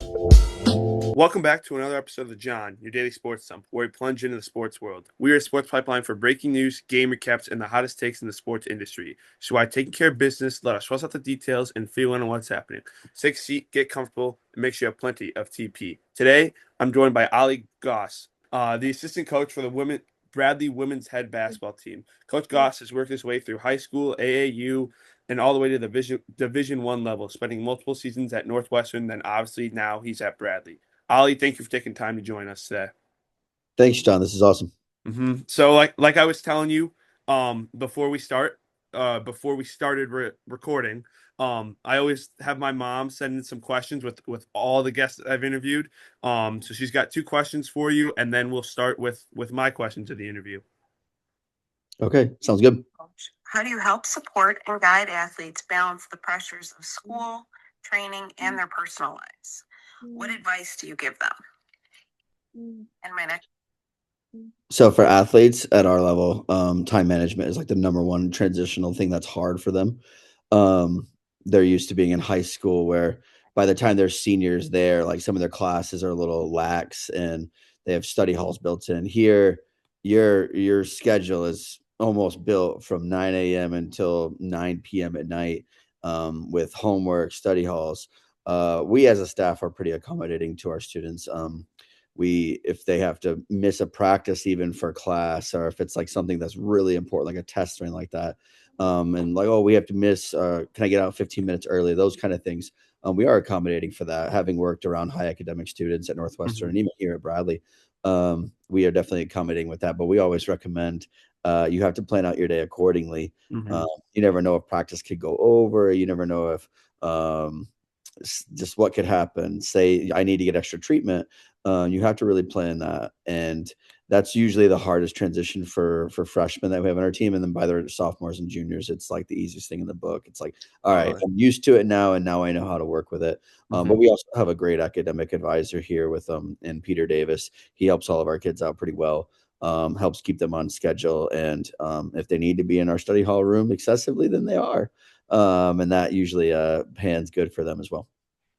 Welcome back to another episode of The John, your daily sports dump, where we plunge into the sports world. We are a sports pipeline for breaking news, game recaps, and the hottest takes in the sports industry. So while taking care of business, let us fuss out the details and feel in on what's happening. Take a seat, get comfortable, and make sure you have plenty of TP. Today, I'm joined by Ollie Goss, the assistant coach for the Bradley women's head basketball team. Coach Goss has worked his way through high school, AAU, and all the way to the Division One level, spending multiple seasons at Northwestern. Then obviously now he's at Bradley. Ollie, thank you for taking time to join us today. Thanks, John. This is awesome. So, like I was telling you, before we before we started recording, I always have my mom send in some questions with all the guests that I've interviewed. So she's got two questions for you, and then we'll start with my questions of the interview. Okay, sounds good. How do you help support and guide athletes balance the pressures of school, training, and their personal lives? What advice do you give them? And my next. So for athletes at our level, time management is like the number one transitional thing that's hard for them. Um, they're used to being in high school where by the time they're seniors there, like some of their classes are a little lax and they have study halls built in. Here, your schedule is almost built from 9 a.m. until 9 p.m. at night, with homework, study halls. We as a staff are pretty accommodating to our students. We if they have to miss a practice even for class, or if it's like something that's really important like a test or anything like that, and like, oh, we have to miss, can I get out 15 minutes early, those kind of things. We are accommodating for that, having worked around high academic students at Northwestern Mm-hmm. and even here at Bradley. We are definitely accommodating with that, but we always recommend, you have to plan out your day accordingly. Mm-hmm. You never know if practice could go over, you never know if, just what could happen. Say I need to get extra treatment. You have to really plan that, and that's usually the hardest transition for freshmen that we have on our team. And then by their sophomores and juniors, it's like the easiest thing in the book. It's like, all right, Totally. I'm used to it now, and now I know how to work with it. Mm-hmm. But we also have a great academic advisor here with and Peter Davis. He helps all of our kids out pretty well. Helps keep them on schedule, and if they need to be in our study hall room excessively, then they are. And that usually pans good for them as well.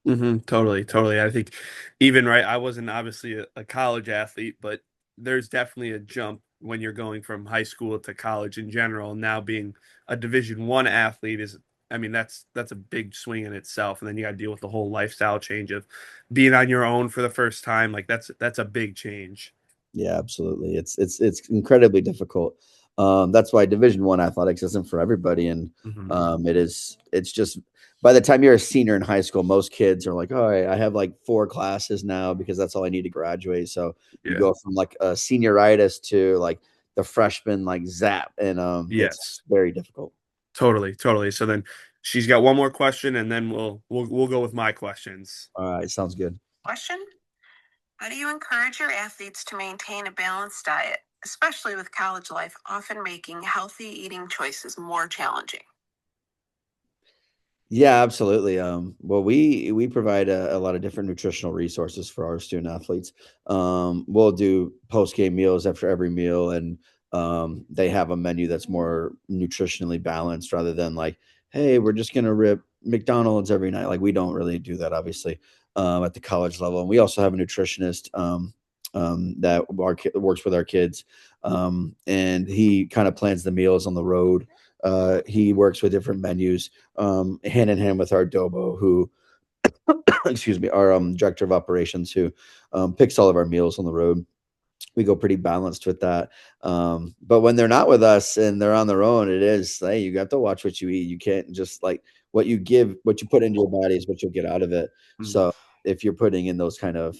Totally. I think even right, I wasn't obviously a college athlete, but there's definitely a jump when you're going from high school to college in general. Now being a Division One athlete is, I mean, that's a big swing in itself, and then you got to deal with the whole lifestyle change of being on your own for the first time. Like that's a big change. Yeah, absolutely. It's incredibly difficult. That's why Division One athletics isn't for everybody, and Hmm. it's just by the time you're a senior in high school, most kids are like, all right, I have like 4 classes now because that's all I need to graduate. So you Yeah. go from like a senioritis to like the freshman like zap, and it's Yes. very difficult. Totally. So then she's got one more question, and then we'll go with my questions. All right, sounds good. Question. How do you encourage your athletes to maintain a balanced diet, especially with college life often making healthy eating choices more challenging? Yeah, absolutely. Well, we provide a lot of different nutritional resources for our student athletes. We'll do post game meals after every meal, and they have a menu that's more nutritionally balanced rather than like, hey, we're just gonna rip McDonald's every night. Like we don't really do that, obviously, at the college level. And we also have a nutritionist, that works with our kids, and he kind of plans the meals on the road. He works with different menus, hand in hand with our Dobo, who, excuse me, our director of operations, who picks all of our meals on the road. We go pretty balanced with that. But when they're not with us and they're on their own, it is, hey, you got to watch what you eat. You can't just like what you put into your body is what you'll get out of it. Mhm. So if you're putting in those kind of,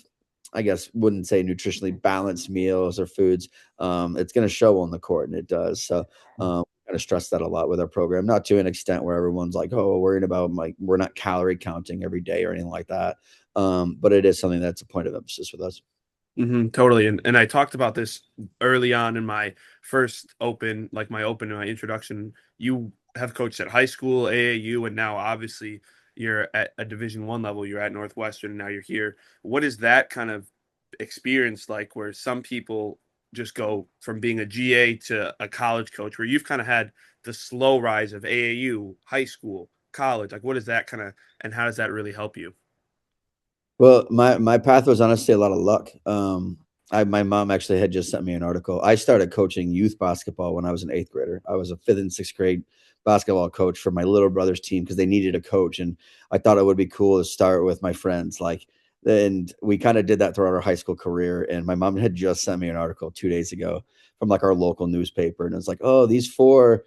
I guess, wouldn't say nutritionally balanced meals or foods, it's going to show on the court, and it does. So, kind of stress that a lot with our program, not to an extent where everyone's like, oh, worrying about like we're not calorie counting every day or anything like that. But it is something that's a point of emphasis with us. Totally. And I talked about this early on in my first open, like my open, my introduction. You have coached at high school, AAU, and now obviously you're at a Division One level. You're at Northwestern, and now you're here. What is that kind of experience like where some people just go from being a GA to a college coach, where you've kind of had the slow rise of AAU, high school, college? Like, what is that kind of, and how does that really help you? Well, my path was honestly a lot of luck. My mom actually had just sent me an article. I started coaching youth basketball when I was an eighth grader. I was a fifth and sixth grade basketball coach for my little brother's team because they needed a coach, and I thought it would be cool to start with my friends. And we kind of did that throughout our high school career. And my mom had just sent me an article 2 days ago from like our local newspaper, and it's like, oh, these four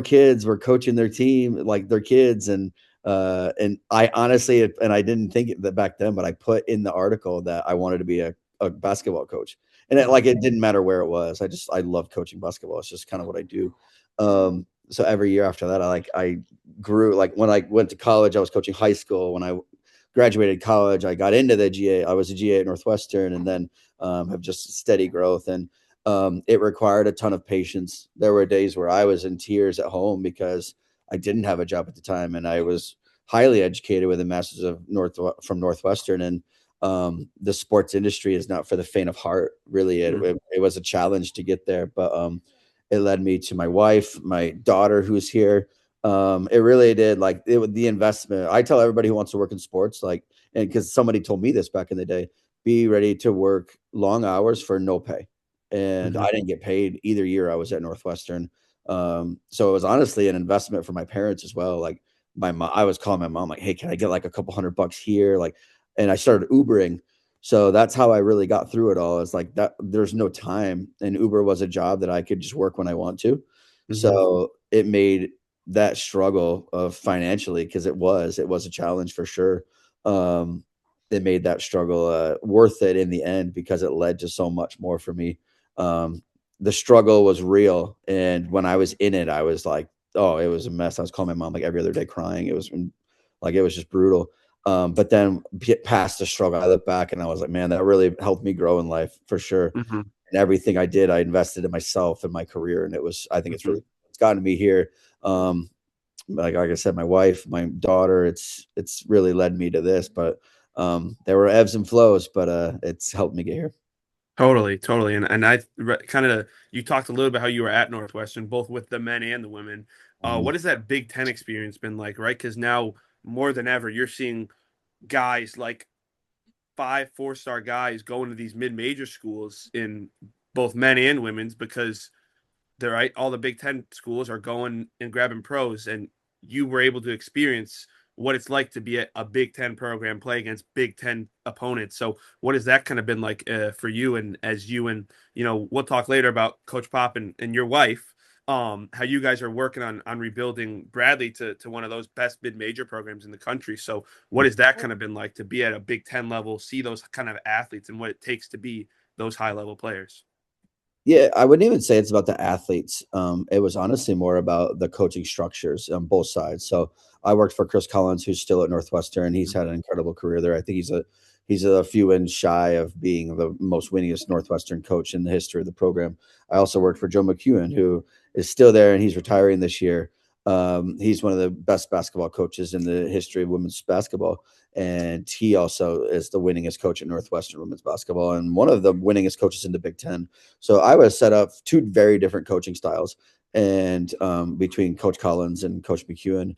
kids were coaching their team, like their kids, and I honestly, and I didn't think that back then, but I put in the article that I wanted to be a basketball coach. And it didn't matter where it was. I loved coaching basketball. It's just kind of what I do. So every year after that, I grew. Like when I went to college, I was coaching high school. When I graduated college, I got into the GA. I was a GA at Northwestern, and then have just steady growth. And it required a ton of patience. There were days where I was in tears at home because I didn't have a job at the time, and I was highly educated with a master's from Northwestern. And the sports industry is not for the faint of heart. Really, it was a challenge to get there, but it led me to my wife, my daughter, who's here. It really did. Like the investment. I tell everybody who wants to work in sports, like, and because somebody told me this back in the day, be ready to work long hours for no pay. And Mhm. I didn't get paid either year I was at Northwestern. So it was honestly an investment for my parents as well. Like my mom, I was calling my mom like, "Hey, can I get like a couple $100 here?" Like, and I started Ubering. So that's how I really got through it all. It's like that there's no time, and Uber was a job that I could just work when I want to. Mhm. So it made that struggle of financially, because it was a challenge for sure. Um, it made that struggle worth it in the end because it led to so much more for me. Um, the struggle was real, and when I was in it, I was like, oh, it was a mess. I was calling my mom like every other day crying. It was just brutal. But then past the struggle, I look back and I was like, man, that really helped me grow in life for sure. Mhm. And everything I did, I invested in myself and my career, and I think Mhm. it's gotten me here. Um, like I said, my wife, my daughter, it's really led me to this. But there were ebbs and flows, but it's helped me get here. Totally, totally. And kind of you talked a little bit how you were at Northwestern, both with the men and the women. Mhm. What has that Big Ten experience been like, right? Because now more than ever, you're seeing guys like five, four-star guys going to these mid-major schools in both men and women's because they're right. All the Big Ten schools are going and grabbing pros, and you were able to experience what it's like to be a Big Ten program play against Big Ten opponents. So, what has that kind of been like for you? And as you and we'll talk later about Coach Pop and your wife, how you guys are working on rebuilding Bradley to one of those best mid major programs in the country. So, what has that kind of been like to be at a Big Ten level, see those kind of athletes, and what it takes to be those high level players? Yeah, I wouldn't even say it's about the athletes. It was honestly more about the coaching structures on both sides. So I worked for Chris Collins, who's still at Northwestern. He's had an incredible career there. I think he's a few wins shy of being the most winningest Northwestern coach in the history of the program. I also worked for Joe McEwen, who is still there, and he's retiring this year. He's one of the best basketball coaches in the history of women's basketball. And he also is the winningest coach at Northwestern women's basketball and one of the winningest coaches in the Big Ten. So I was set up two very different coaching styles, and between Coach Collins and Coach McEwen.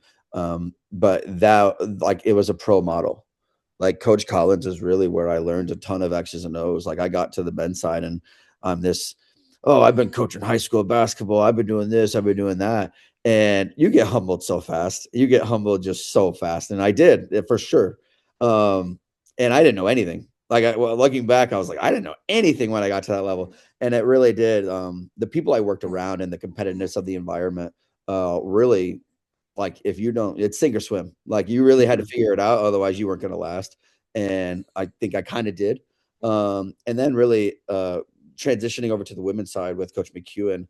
But that, like, it was a pro model. Like Coach Collins is really where I learned a ton of X's and O's. Like I got to the bench side and I'm this, oh, I've been coaching high school basketball. I've been doing this. I've been doing that. And you get humbled so fast. You get humbled just so fast. And I did for sure. And I didn't know anything. Looking back, I was like, I didn't know anything when I got to that level. And it really did. The people I worked around and the competitiveness of the environment really, like, if you don't, it's sink or swim. Like you really had to Mhm. figure it out, otherwise you weren't going to last. And I think I kind of did. And then really transitioning over to the women's side with Coach McEwen,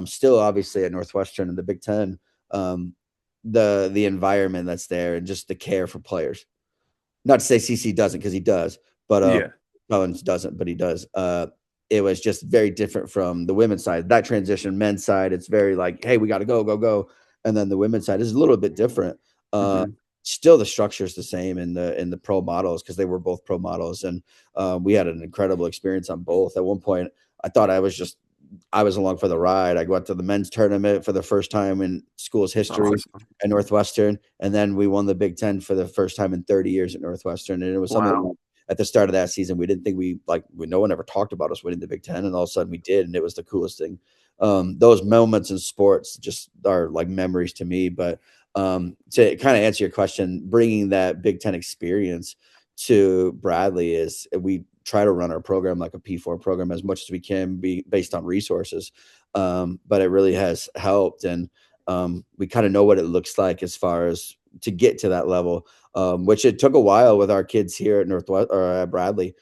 still obviously at Northwestern in the Big Ten, um, the environment that's there and just the care for players. Not to say CC doesn't, because he does, but Yeah. Collins doesn't, but he does. It was just very different from the women's side. That transition, men's side, it's very like, hey, we got to go, go, go, and then the women's side is a little bit different. Uh, Mhm. Still, the structure is the same in the pro models because they were both pro models, and we had an incredible experience on both. At one point, I thought I was just I was along for the ride. I went to the men's tournament for the first time in school's history Awesome. at Northwestern, and then we won the Big Ten for the first time in 30 years at Northwestern. And it was something Wow. like, at the start of that season, we didn't think no one ever talked about us winning the Big Ten, and all of a sudden we did, and it was the coolest thing. Those moments in sports just are like memories to me. But to kind of answer your question, bringing that Big Ten experience to Bradley is we try to run our program like a P4 program as much as we can, be based on resources. But it really has helped, and we kind of know what it looks like as far as to get to that level, which it took a while with our kids here at Northwest or at Bradley.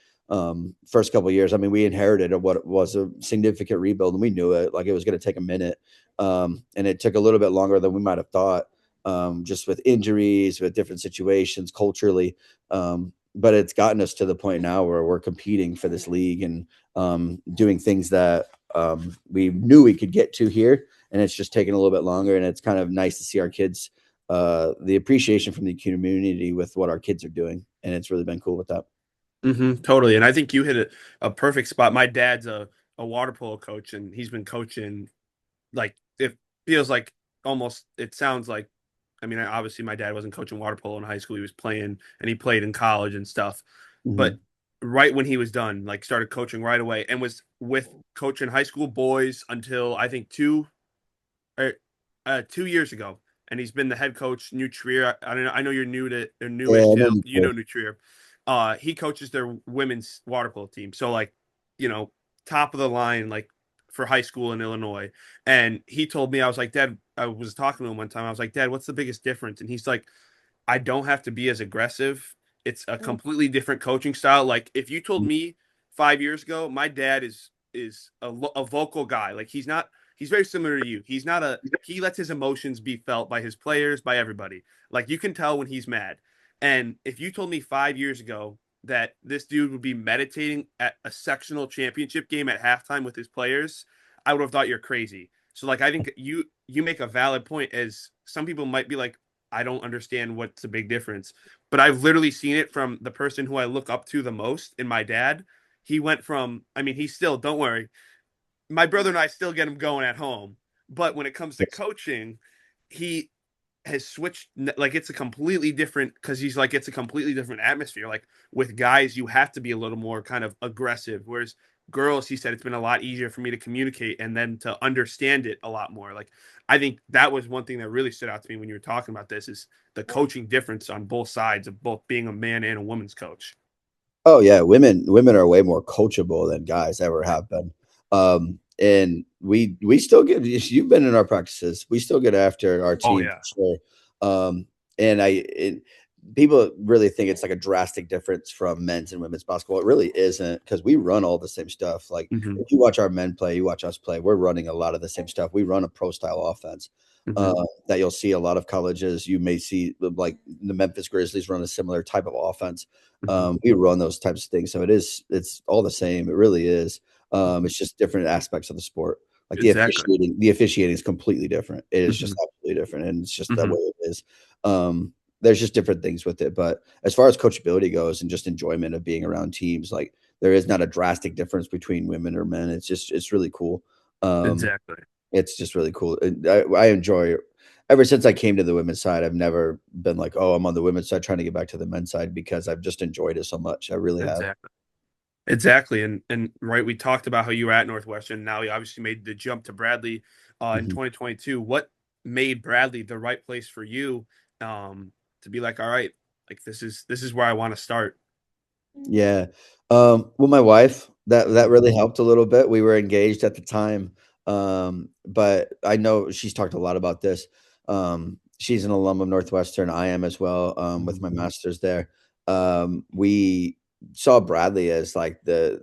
First couple of years, I mean, we inherited what was a significant rebuild, and we knew it, like it was going to take a minute, and it took a little bit longer than we might have thought, just with injuries, with different situations, culturally. But it's gotten us to the point now where we're competing for this league and doing things that we knew we could get to here, and it's just taking a little bit longer. And it's kind of nice to see our kids, the appreciation from the community with what our kids are doing, and it's really been cool with that. Totally. And I think you hit a perfect spot. My dad's a water polo coach, and he's been coaching like it feels like almost it sounds like I mean, obviously my dad wasn't coaching water polo in high school. He was playing and he played in college and stuff. But Mhm. right when he was done, like started coaching right away and was with coaching high school boys until I think or, 2 years ago. And he's been the head coach, New Trier. I don't know. I know you're new to or Yeah, newish I know to you you too. know New Trier. He coaches their women's water polo team. So like, you know, top of the line, like for high school in Illinois. And he told me, I was like, Dad, I was talking to him one time. I was like, Dad, what's the biggest difference? And he's like, I don't have to be as aggressive. It's a completely different coaching style. Like if you told me 5 years ago, my dad is a vocal guy. Like he's not. He's very similar to you. He's not a. He lets his emotions be felt by his players, by everybody. Like you can tell when he's mad. And if you told me 5 years ago that this dude would be meditating at a sectional championship game at halftime with his players, I would have thought you're crazy. So like I think you make a valid point as some people might be like, I don't understand what's the big difference. But I've literally seen it from the person who I look up to the most in my dad. He went from, I mean, he's still, don't worry, my brother and I still get him going at home. But when it comes to coaching, he has switched. Like it's a completely different because he's like it's a completely different atmosphere. Like with guys, you have to be a little more kind of aggressive, whereas girls, he said it's been a lot easier for me to communicate and then to understand it a lot more. Like I think that was one thing that really stood out to me when you were talking about this is the coaching difference on both sides of both being a man and a woman's coach. Oh yeah, women are way more coachable than guys ever have been. And we still get, you've been in our practices. We still get after our Oh team yeah. for sure. And people really think it's like a drastic difference from men's and women's basketball. It really isn't, because we run all the same stuff. Like Hmm. if you watch our men play, you watch us play, we're running a lot of the same stuff. We run a pro style offense. Hmm. That you'll see a lot of colleges. You may see like the Memphis Grizzlies run a similar type of offense. Hmm. We run those types of things, so it's all the same. It really is. It's just different aspects of the sport. Like Exactly. the officiating is completely different. It is just Hmm. absolutely different, and it's just that Hmm. way it is. There's just different things with it, but as far as coachability goes and just enjoyment of being around teams, like there is not a drastic difference between women or men. It's really cool. Um, Exactly. it's just really cool. And I enjoy it. Ever since I came to the women's side, I've never been like, oh, I'm on the women's side trying to get back to the men's side, because I've just enjoyed it so much. I really have. Exactly. Exactly, and right, we talked about how you were at Northwestern. Now you obviously made the jump to Bradley in Mhm. 2022. What made Bradley the right place for you to be like, all right, like this is where I want to start? Yeah. Well, my wife, that Mhm. really helped a little bit. We were engaged at the time. But I know she's talked a lot about this. She's an alum of Northwestern. I am as well, with Mhm. my master's there. We saw Bradley as like the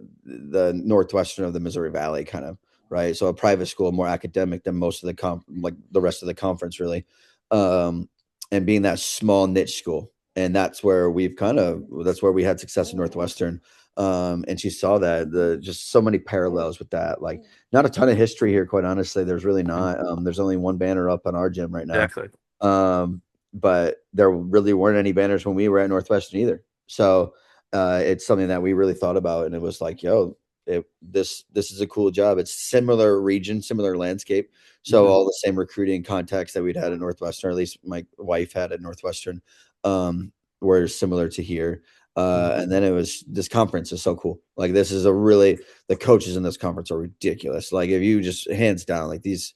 Northwestern of the Missouri Valley, kind of, right? So a private school, more academic than most of the like the rest of the conference, really. Um, and being that small niche school, and that's where we had success in Northwestern. And she saw that the just so many parallels with that. Like not a ton of history here, quite honestly. There's really not. There's only one banner up on our gym right now. Exactly. But there really weren't any banners when we were at Northwestern either. So it's something that we really thought about, and it was like, yo, this is a cool job. It's similar region, similar landscape. So all the same recruiting contacts that we'd had at Northwestern, or at least my wife had at Northwestern, were similar to here. And then it was, this conference is so cool. Like, this is the coaches in this conference are ridiculous. Like, if you just hands down, like these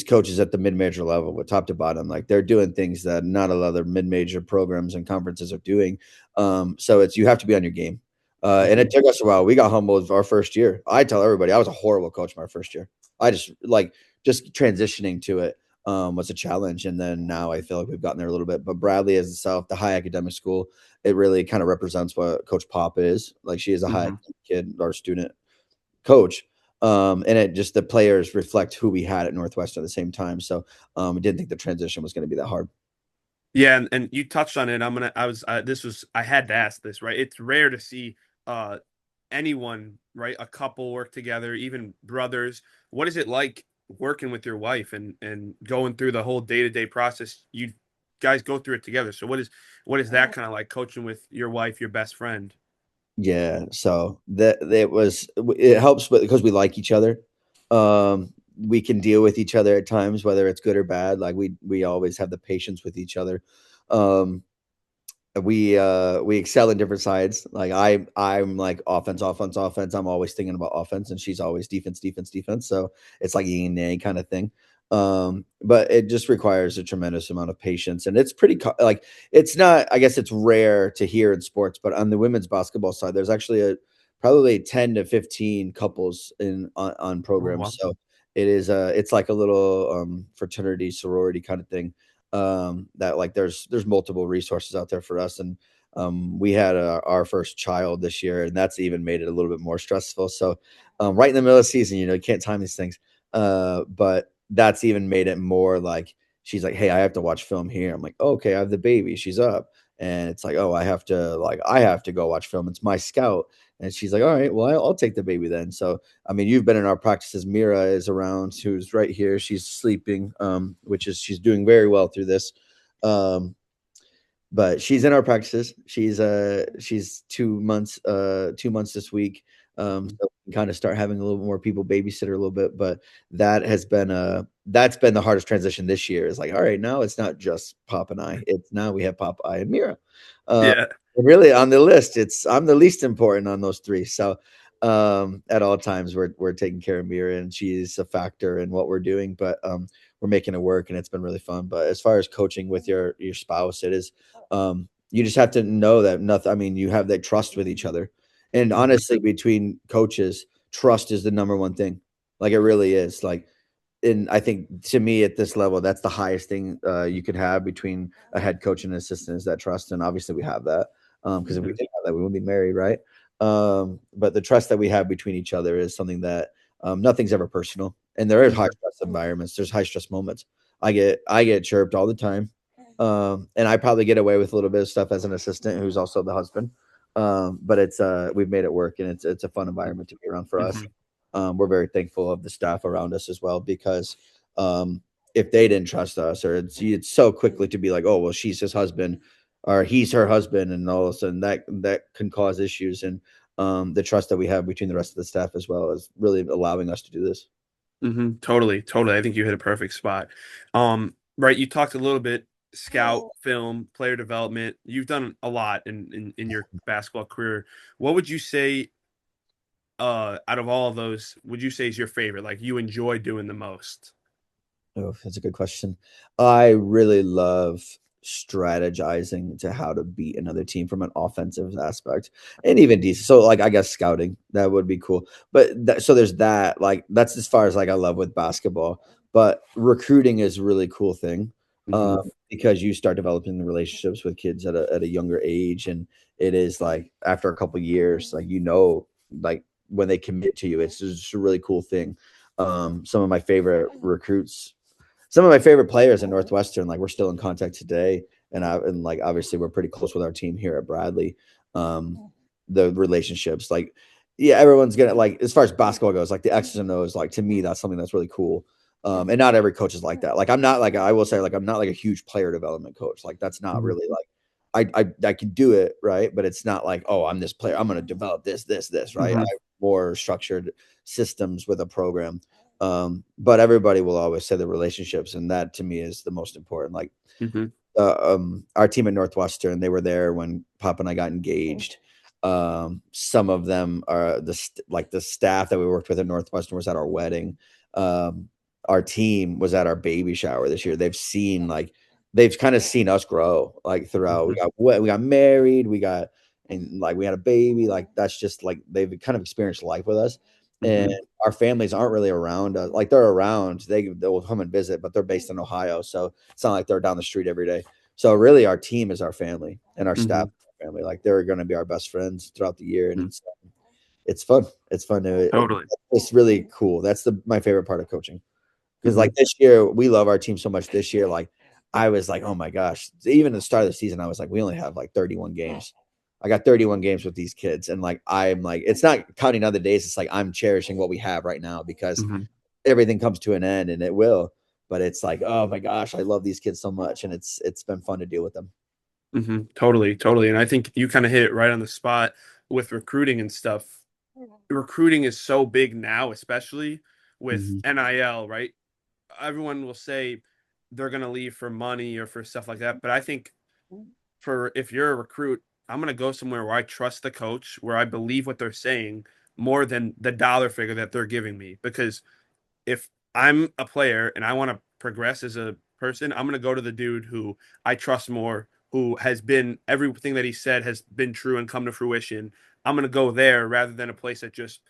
coaches at the mid-major level, with top to bottom, like they're doing things that not a lot of other mid-major programs and conferences are doing. So you have to be on your game. And it took us a while. We got humbled our first year. I tell everybody I was a horrible coach my first year. I just transitioning to it was a challenge. And then now I feel like we've gotten there a little bit. But Bradley is itself, the high academic school, it really kind of represents what Coach Pop is. Like, she is a high academic kid, our student coach. And it just, the players reflect who we had at Northwestern at the same time. So we didn't think the transition was going to be that hard. Yeah, and you touched on it. I had to ask this, right? It's rare to see anyone, right? A couple work together, even brothers. What is it like working with your wife and going through the whole day-to-day process? You guys go through it together. So what is that kind of like, coaching with your wife, your best friend? Yeah, so it helps, but because we like each other, we can deal with each other at times, whether it's good or bad. Like, we always have the patience with each other. Um, we excel in different sides. Like, I'm like offense, offense, offense. I'm always thinking about offense, and she's always defense, defense, defense. So it's like yin and yang kind of thing. But it just requires a tremendous amount of patience, and it's like, it's not. I guess it's rare to hear in sports, but on the women's basketball side, there's actually probably 10 to 15 couples on Oh, wow. programs. So it's like a little fraternity sorority kind of thing, that, like, there's multiple resources out there for us. And we had our first child this year, and that's even made it a little bit more stressful. So right in the middle of the season, you can't time these things, but that's even made it more like, she's like, hey, I have to watch film here. I'm like, oh, okay, I have the baby, she's up. And it's like, oh, I have to go watch film, it's my scout. And she's like, all right, well, I'll take the baby then. So I mean, you've been in our practices. Mira is around, who's right here. She's sleeping, she's doing very well through this. Um, but she's in our practices. She's 2 months, 2 months this week. So we can kind of start having a little more people babysit her a little bit. But that's been the hardest transition this year. Is like, all right, now it's not just Pop and I. It's now we have Pop, I, and Mira. Yeah. Really, on the list, I'm the least important on those three. So at all times, we're taking care of Mira, and she's a factor in what we're doing. But we're making it work, and it's been really fun. But as far as coaching with your spouse, it is, you just have to know that nothing. I mean, you have that trust with each other, and honestly, between coaches, trust is the number one thing. Like, it really is. Like, and I think, to me, at this level, that's the highest thing you could have between a head coach and an assistant, is that trust. And obviously, we have that, because if we didn't have that, we wouldn't be married, right? But the trust that we have between each other is something that, nothing's ever personal. And there is high stress environments. There's high stress moments. I get chirped all the time, and I probably get away with a little bit of stuff as an assistant, who's also the husband. But we've made it work, and it's a fun environment to be around for us. We're very thankful of the staff around us as well, because if they didn't trust us, or it's so quickly to be like, oh, well, she's his husband, or he's her husband, and all of a sudden that can cause issues. And the trust that we have between the rest of the staff as well is really allowing us to do this. Totally, totally. I think you hit a perfect spot. Right, you talked a little bit scout, film, player development. You've done a lot in your basketball career. What would you say, out of all of those, would you say is your favorite? Like, you enjoy doing the most? Oh, that's a good question. I really love strategizing to how to beat another team from an offensive aspect, and even decent. So, like, I guess scouting, that would be cool. But so there's that. Like, that's as far as, like, I love with basketball. But recruiting is a really cool thing, because you start developing the relationships with kids at a younger age, and it is like, after a couple years, like, like, when they commit to you, it's just a really cool thing. Some of my favorite recruits, some of my favorite players in Northwestern, like, we're still in contact today. And like, obviously, we're pretty close with our team here at Bradley. The relationships, like, yeah, everyone's gonna, like, as far as basketball goes, like, the X's and O's, like, to me, that's something that's really cool. And not every coach is like that. Like, I'm not, like, I will say, like, I'm not like a huge player development coach. Like, that's not really like, I can do it, right? But it's not like, oh, I'm this player, I'm gonna develop this, right? more structured systems with a program. But everybody will always say the relationships, and that to me is the most important. Like Mm-hmm. our team at Northwestern, they were there when Pop and I got engaged. Some of them are the staff that we worked with at Northwestern was at our wedding. Our team was at our baby shower this year. They've kind of seen us grow like throughout. We got married, and like we had a baby. Like that's just like they've kind of experienced life with us. And Mm-hmm. our families aren't really around us. Like they're around, they'll come and visit, but they're based in Ohio, so it's not like they're down the street every day. So really, our team is our family, and our staff Mm-hmm. is our family. Like they're going to be our best friends throughout the year, and Mm-hmm. it's fun. It's fun Totally. it's really cool. That's my favorite part of coaching. Because Mm-hmm. like this year, we love our team so much. This year, like I was like, oh my gosh! Even at the start of the season, I was like, we only have like 31 games. I got 31 games with these kids, and like I'm like, it's not counting other days. It's like I'm cherishing what we have right now because Mm-hmm. everything comes to an end, and it will. But it's like, oh my gosh, I love these kids so much, and it's been fun to deal with them. Mm-hmm. Totally, totally. And I think you kind of hit it right on the spot with recruiting and stuff. Recruiting is so big now, especially with Mhm. NIL, right? Everyone will say they're going to leave for money or for stuff like that. But I think for if you're a recruit, I'm going to go somewhere where I trust the coach, where I believe what they're saying more than the dollar figure that they're giving me. Because if I'm a player and I want to progress as a person, I'm going to go to the dude who I trust more, who has been everything that he said has been true and come to fruition. I'm going to go there rather than a place that just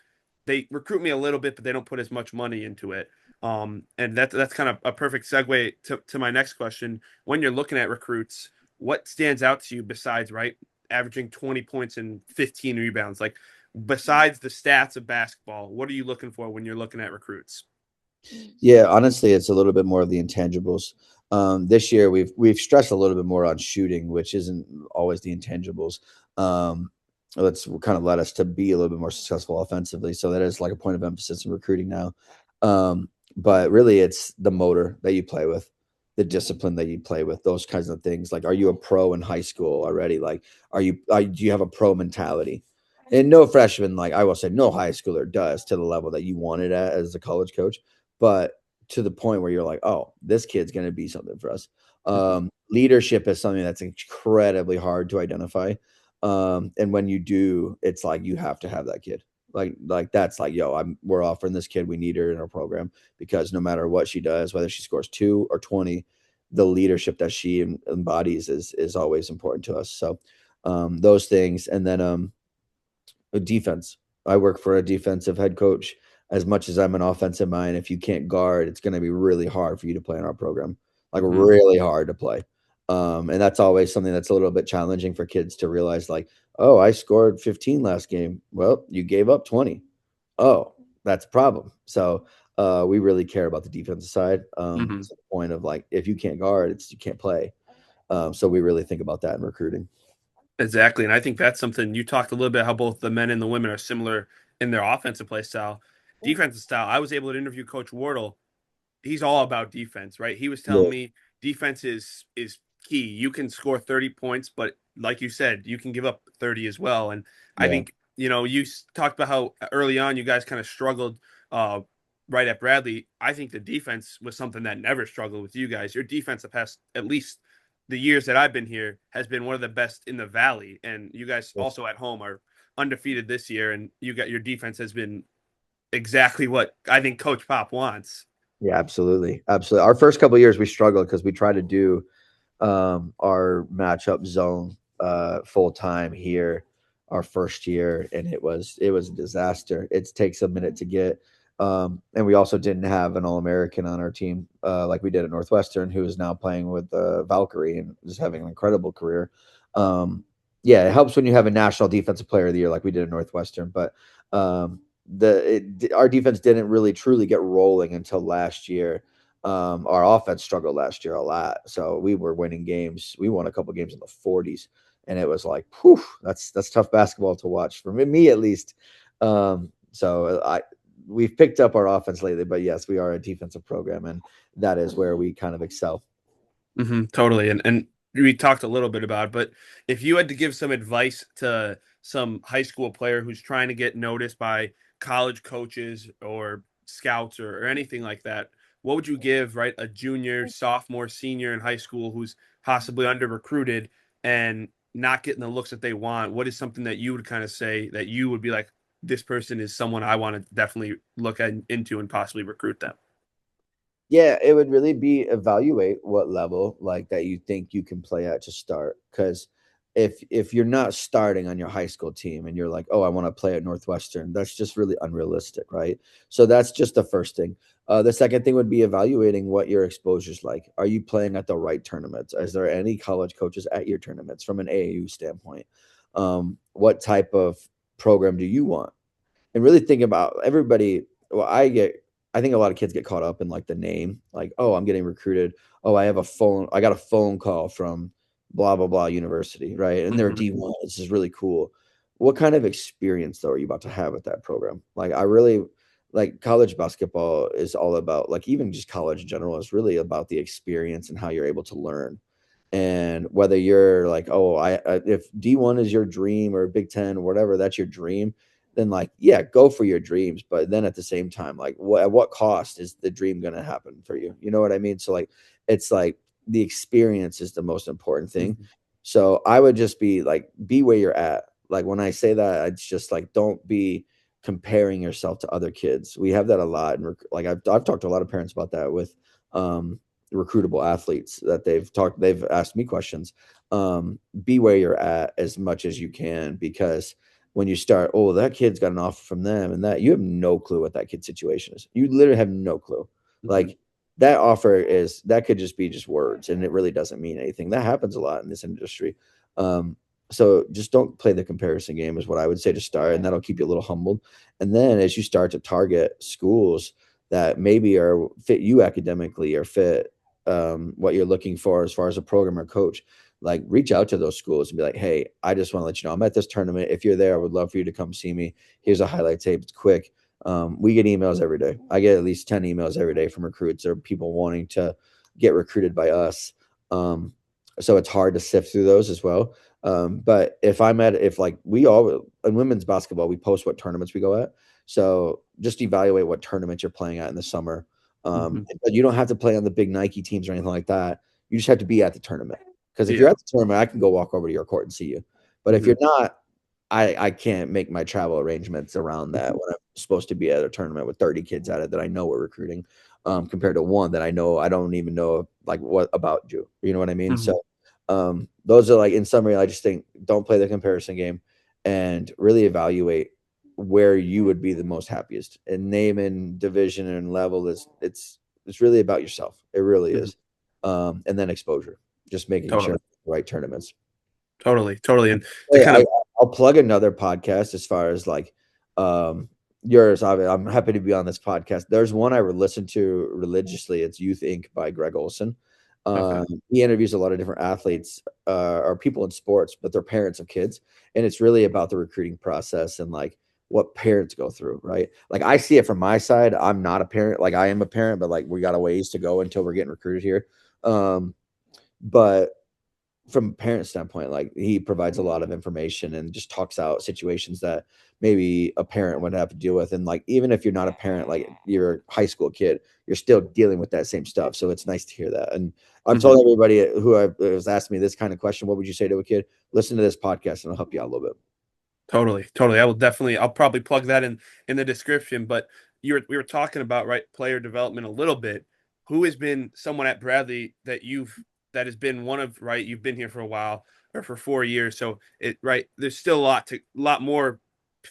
they recruit me a little bit, but they don't put as much money into it. And that's kind of a perfect segue to my next question. When you're looking at recruits, what stands out to you besides right averaging 20 points and 15 rebounds? Like besides the stats of basketball, what are you looking for when you're looking at recruits? Yeah, honestly, it's a little bit more of the intangibles. This year, we've stressed a little bit more on shooting, which isn't always the intangibles. Um, that's kind of led us to be a little bit more successful offensively. So that is like a point of emphasis in recruiting now. But really, it's the motor that you play with, the discipline that you play with, those kinds of things. Like, are you a pro in high school already? Like, do you have a pro mentality? And no freshman, like I will say, no high schooler does to the level that you wanted at as a college coach, but to the point where you're like, oh, this kid's going to be something for us. Mm-hmm. Leadership is something that's incredibly hard to identify. And when you do, it's like you have to have that kid. Like that's like, yo, we're offering this kid. We need her in our program because no matter what she does, whether she scores 2 or 20, the leadership that she embodies is always important to us. So those things, and then a defense. I work for a defensive head coach. As much as I'm an offensive mind, if you can't guard, it's going to be really hard for you to play in our program, like Mm-hmm. really hard to play. And that's always something that's a little bit challenging for kids to realize, like, oh, I scored 15 last game. Well, you gave up 20. Oh, that's a problem. So we really care about the defensive side Mm-hmm. to the point of like, if you can't guard, you can't play. So we really think about that in recruiting. Exactly. And I think that's something you talked a little bit how both the men and the women are similar in their offensive play style. Defensive style, I was able to interview Coach Wardle. He's all about defense, right? He was telling Yeah. me defense is key. You can score 30 points, but like you said, you can give up 30 as well. And I Yeah. think, you talked about how early on you guys kind of struggled uh, right at Bradley. I think the defense was something that never struggled with you guys. Your defense the past at least the years that I've been here has been one of the best in the valley. And you guys also at home are undefeated this year, and you got your defense has been exactly what I think Coach Pop wants. Yeah, absolutely. Absolutely. Our first couple of years we struggled because we tried to do our matchup zone full time here our first year, and it was a disaster. It takes a minute to get. And we also didn't have an All-American on our team like we did at Northwestern, who is now playing with Valkyrie and is having an incredible career. Yeah, it helps when you have a national defensive player of the year like we did at Northwestern, but our defense didn't really truly get rolling until last year. Our offense struggled last year a lot, so we were winning games. We won a couple games in the 40s, and it was like, whew, that's tough basketball to watch for me at least. So we've picked up our offense lately, but yes, we are a defensive program, and that is where we kind of excel. Totally. And we talked a little bit about it, but if you had to give some advice to some high school player who's trying to get noticed by college coaches or scouts or anything like that, what would you give, right, a junior, sophomore, senior in high school who's possibly under recruited and not getting the looks that they want? What is something that you would kind of say that you would be like, this person is someone I want to definitely look into and possibly recruit them? Yeah, it would really be evaluate what level like that you think you can play at to start. Because if you're not starting on your high school team and you're like, oh, I want to play at Northwestern, that's just really unrealistic, right? So that's just the first thing. The second thing would be evaluating what your exposure's like. Are you playing at the right tournaments? Is there any college coaches at your tournaments from an AAU standpoint? What type of program do you want? And really think about everybody. Well, I think a lot of kids get caught up in like the name, like, oh, I'm getting recruited. Oh, I got a phone call from blah, blah, blah university, right? And they're Mm-hmm. D1. This is really cool. What kind of experience, though, are you about to have at that program? Like, I really like college basketball is all about, like, even just college in general, is really about the experience and how you're able to learn. And whether you're like, oh, if D1 is your dream or Big Ten or whatever, that's your dream, then like, yeah, go for your dreams. But then at the same time, like, at what cost is the dream going to happen for you? You know what I mean? So like, it's like the experience is the most important thing. Mm-hmm. So I would just be like, be where you're at. Like when I say that, it's just like, don't be comparing yourself to other kids. We have that a lot. And like, I've talked to a lot of parents about that with, recruitable athletes that they've asked me questions. Be where you're at as much as you can, because when you start, oh, that kid's got an offer from them and that, you have no clue what that kid's situation is. You literally have no clue. Mm-hmm. Like that could just be just words and it really doesn't mean anything. That happens a lot in this industry. So just don't play the comparison game is what I would say to start, and that'll keep you a little humbled. And then as you start to target schools that maybe are fit you academically or fit what you're looking for as far as a program or coach, like reach out to those schools and be like, hey, I just want to let you know I'm at this tournament. If you're there, I would love for you to come see me. Here's a highlight tape. It's quick. We get emails every day. I get at least 10 emails every day from recruits or people wanting to get recruited by us. So it's hard to sift through those as well. But if like we all in women's basketball, we post what tournaments we go at. So just evaluate what tournaments you're playing at in the summer. Mm-hmm. But you don't have to play on the big Nike teams or anything like that. You just have to be at the tournament. Because if you're Yeah. at the tournament, I can go walk over to your court and see you. But if Mm-hmm. you're not, I can't make my travel arrangements around that when I'm supposed to be at a tournament with 30 kids at it that I know we're recruiting, compared to one that I know I don't even know like what about you. You know what I mean? Mm-hmm. So those are like in summary, I just think don't play the comparison game and really evaluate where you would be the most happiest. And name and division and level is it's really about yourself. It really Mm-hmm. is. And then exposure, just making sure Totally. the right tournaments. Totally. And to Hey, kind of, I'll plug another podcast as far as like um yours. I'm happy to be on this podcast. There's one I listen to religiously. It's Youth Inc. by Greg Olson. okay. He interviews a lot of different athletes or people in sports, but they're parents of kids, and it's really about the recruiting process and like what parents go through, right? Like I see it from my side. I'm not a parent, like I am a parent, but like we got a ways to go until we're getting recruited here. But from a parent standpoint, like he provides a lot of information and just talks out situations that maybe a parent would have to deal with. And like, even if you're not a parent, like you're a high school kid, you're still dealing with that same stuff. So it's nice to hear that. And I've Mm-hmm. told everybody who was asking me this kind of question, what would you say to a kid? Listen to this podcast and it'll help you out a little bit. Totally. I'll probably plug that in the description. But we were talking about, right, player development a little bit. Who has been someone at Bradley that has been one of, right? You've been here for a while or for 4 years, so there's still a lot more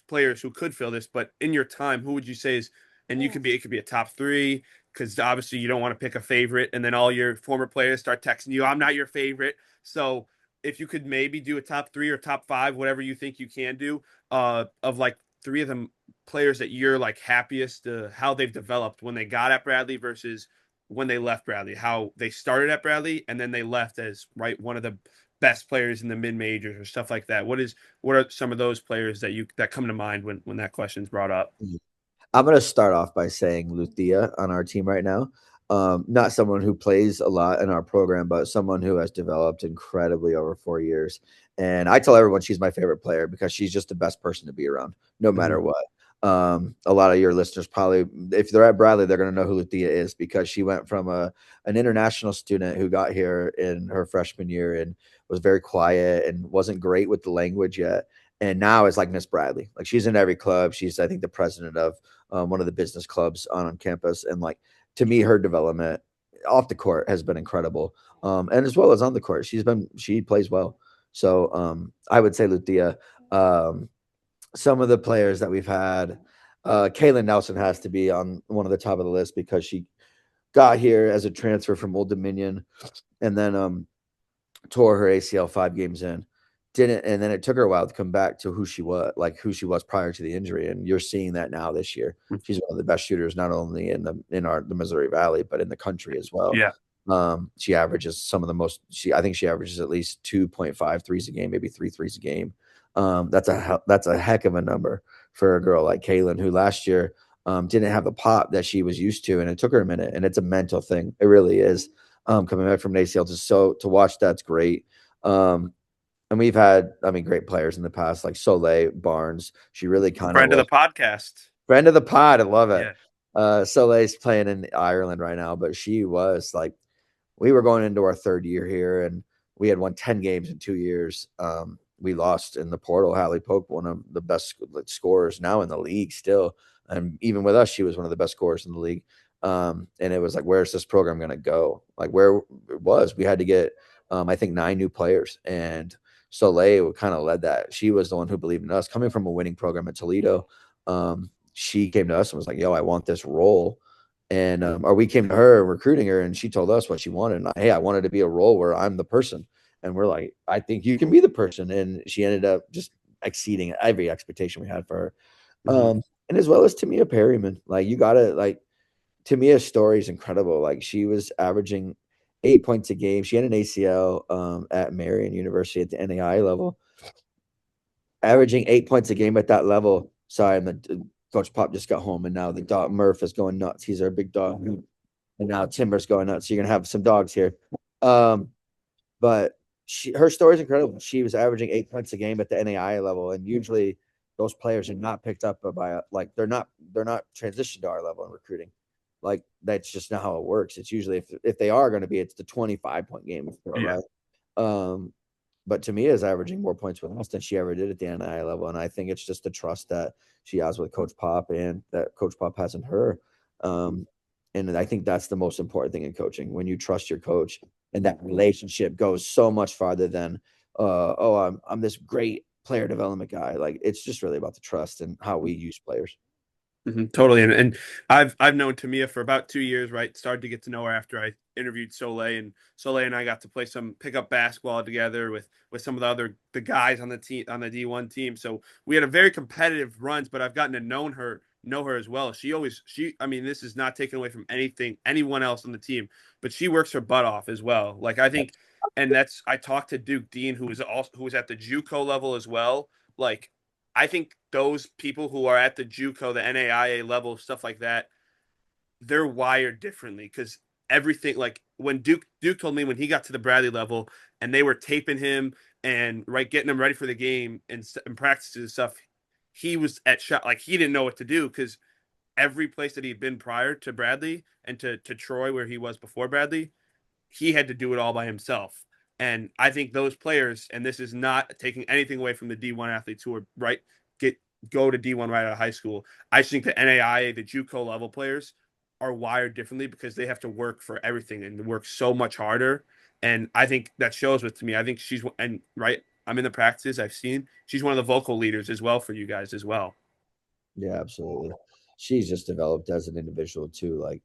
players who could fill this. But in your time, who would you say is, and it could be a top three, because obviously you don't want to pick a favorite, and then all your former players start texting you, I'm not your favorite. So if you could maybe do a top three or top five, whatever you think you can do, of like three of them players that you're like happiest how they've developed when they got at Bradley versus when they left Bradley, how they started at Bradley and then they left as right one of the best players in the mid majors or stuff like that. What are some of those players that come to mind when that question's brought up? I'm going to start off by saying Luthia on our team right now. Not someone who plays a lot in our program, but someone who has developed incredibly over 4 years. And I tell everyone she's my favorite player because she's just the best person to be around, no matter Mhm. what. A lot of your listeners probably, if they're at Bradley, they're going to know who Luthia is because she went from an international student who got here in her freshman year and was very quiet and wasn't great with the language yet. And now is like Miss Bradley. Like she's in every club. She's, I think, the president of one of the business clubs on campus. And like, to me, her development off the court has been incredible. And as well as on the court, she plays well. So I would say Luthia. Um, some of the players that we've had, Kaylin Nelson has to be on one of the top of the list because she got here as a transfer from Old Dominion and then tore her ACL 5 games in. Didn't, and then it took her a while to come back to who she was prior to the injury. And you're seeing that now this year. She's one of the best shooters, not only in the Missouri Valley, but in the country as well. Yeah. She averages some of the most. I think she averages at least 2.5 threes a game, maybe 3 threes a game. That's a heck of a number for a girl like Kaylin, who last year didn't have the pop that she was used to, and it took her a minute. And it's a mental thing. It really is. Coming back from an ACL to watch that's great. And we've had, I mean, great players in the past like Soleil Barnes. She really kind of Friend of the was podcast. friend of the pod. I love it. Yeah. Soleil's playing in Ireland right now, but she was like, we were going into our third year here and we had won 10 games in 2 years. We lost in the portal. Hallie Pope, one of the best scorers now in the league still. And even with us, she was one of the best scorers in the league. And it was like, where's this program going to go? Like where it was, we had to get, I think 9 new players, and Soleil kind of led that. She was the one who believed in us coming from a winning program at Toledo. She came to us and was like, yo, I want this role. And or we came to her recruiting her and she told us what she wanted. And hey, I wanted to be a role where I'm the person. And we're like, I think you can be the person. And she ended up just exceeding every expectation we had for her. Mhm. And as well as Tamia Perryman, like you gotta like Tamia's story is incredible. Like she was averaging 8 points a game. She had an ACL at Marion University at the NAI level, averaging 8 points a game at that level. Sorry, Coach Pop just got home, and now the dog Murph is going nuts. He's our big dog, and now Timber's going nuts. So you're gonna have some dogs here. Um, but her story is incredible. She was averaging 8 points a game at the NAI level, and usually those players are not picked up by like they're not transitioned to our level in recruiting. Like that's just not how it works. It's usually if they are going to be, it's the 25-point game, Yeah. right? Um, but Tamia is averaging more points with us than she ever did at the NIL level. And I think it's just the trust that she has with Coach Pop and that Coach Pop has in her. And I think that's the most important thing in coaching when you trust your coach and that relationship goes so much farther than, oh, I'm this great player development guy. Like it's just really about the trust and how we use players. Totally, and I've known Tamia for about 2 years, right? Started to get to know her after I interviewed Soleil, and Soleil and I got to play some pickup basketball together with some of the guys on the team on the D1 team. So we had a very competitive runs, but I've gotten to know her as well. I mean, this is not taken away from anyone else on the team, but she works her butt off as well. Like I think, and that's I talked to Duke Dean, who was at the JUCO level as well. Like I think those people who are at the JUCO, the NAIA level, stuff like that, they're wired differently because everything like when Duke told me when he got to the Bradley level and they were taping him and getting him ready for the game and practices and stuff, he was at shot like he didn't know what to do because every place that he'd been prior to Bradley and to Troy where he was before Bradley, he had to do it all by himself. And I think those players, and this is not taking anything away from the D1 athletes who are get go to D1 right out of high school. I just think the NAIA, the JUCO level players are wired differently because they have to work for everything and work so much harder. And I think that shows with me. I think I'm in the practices I've seen. She's one of the vocal leaders as well for you guys as well. Yeah, absolutely. She's just developed as an individual too. Like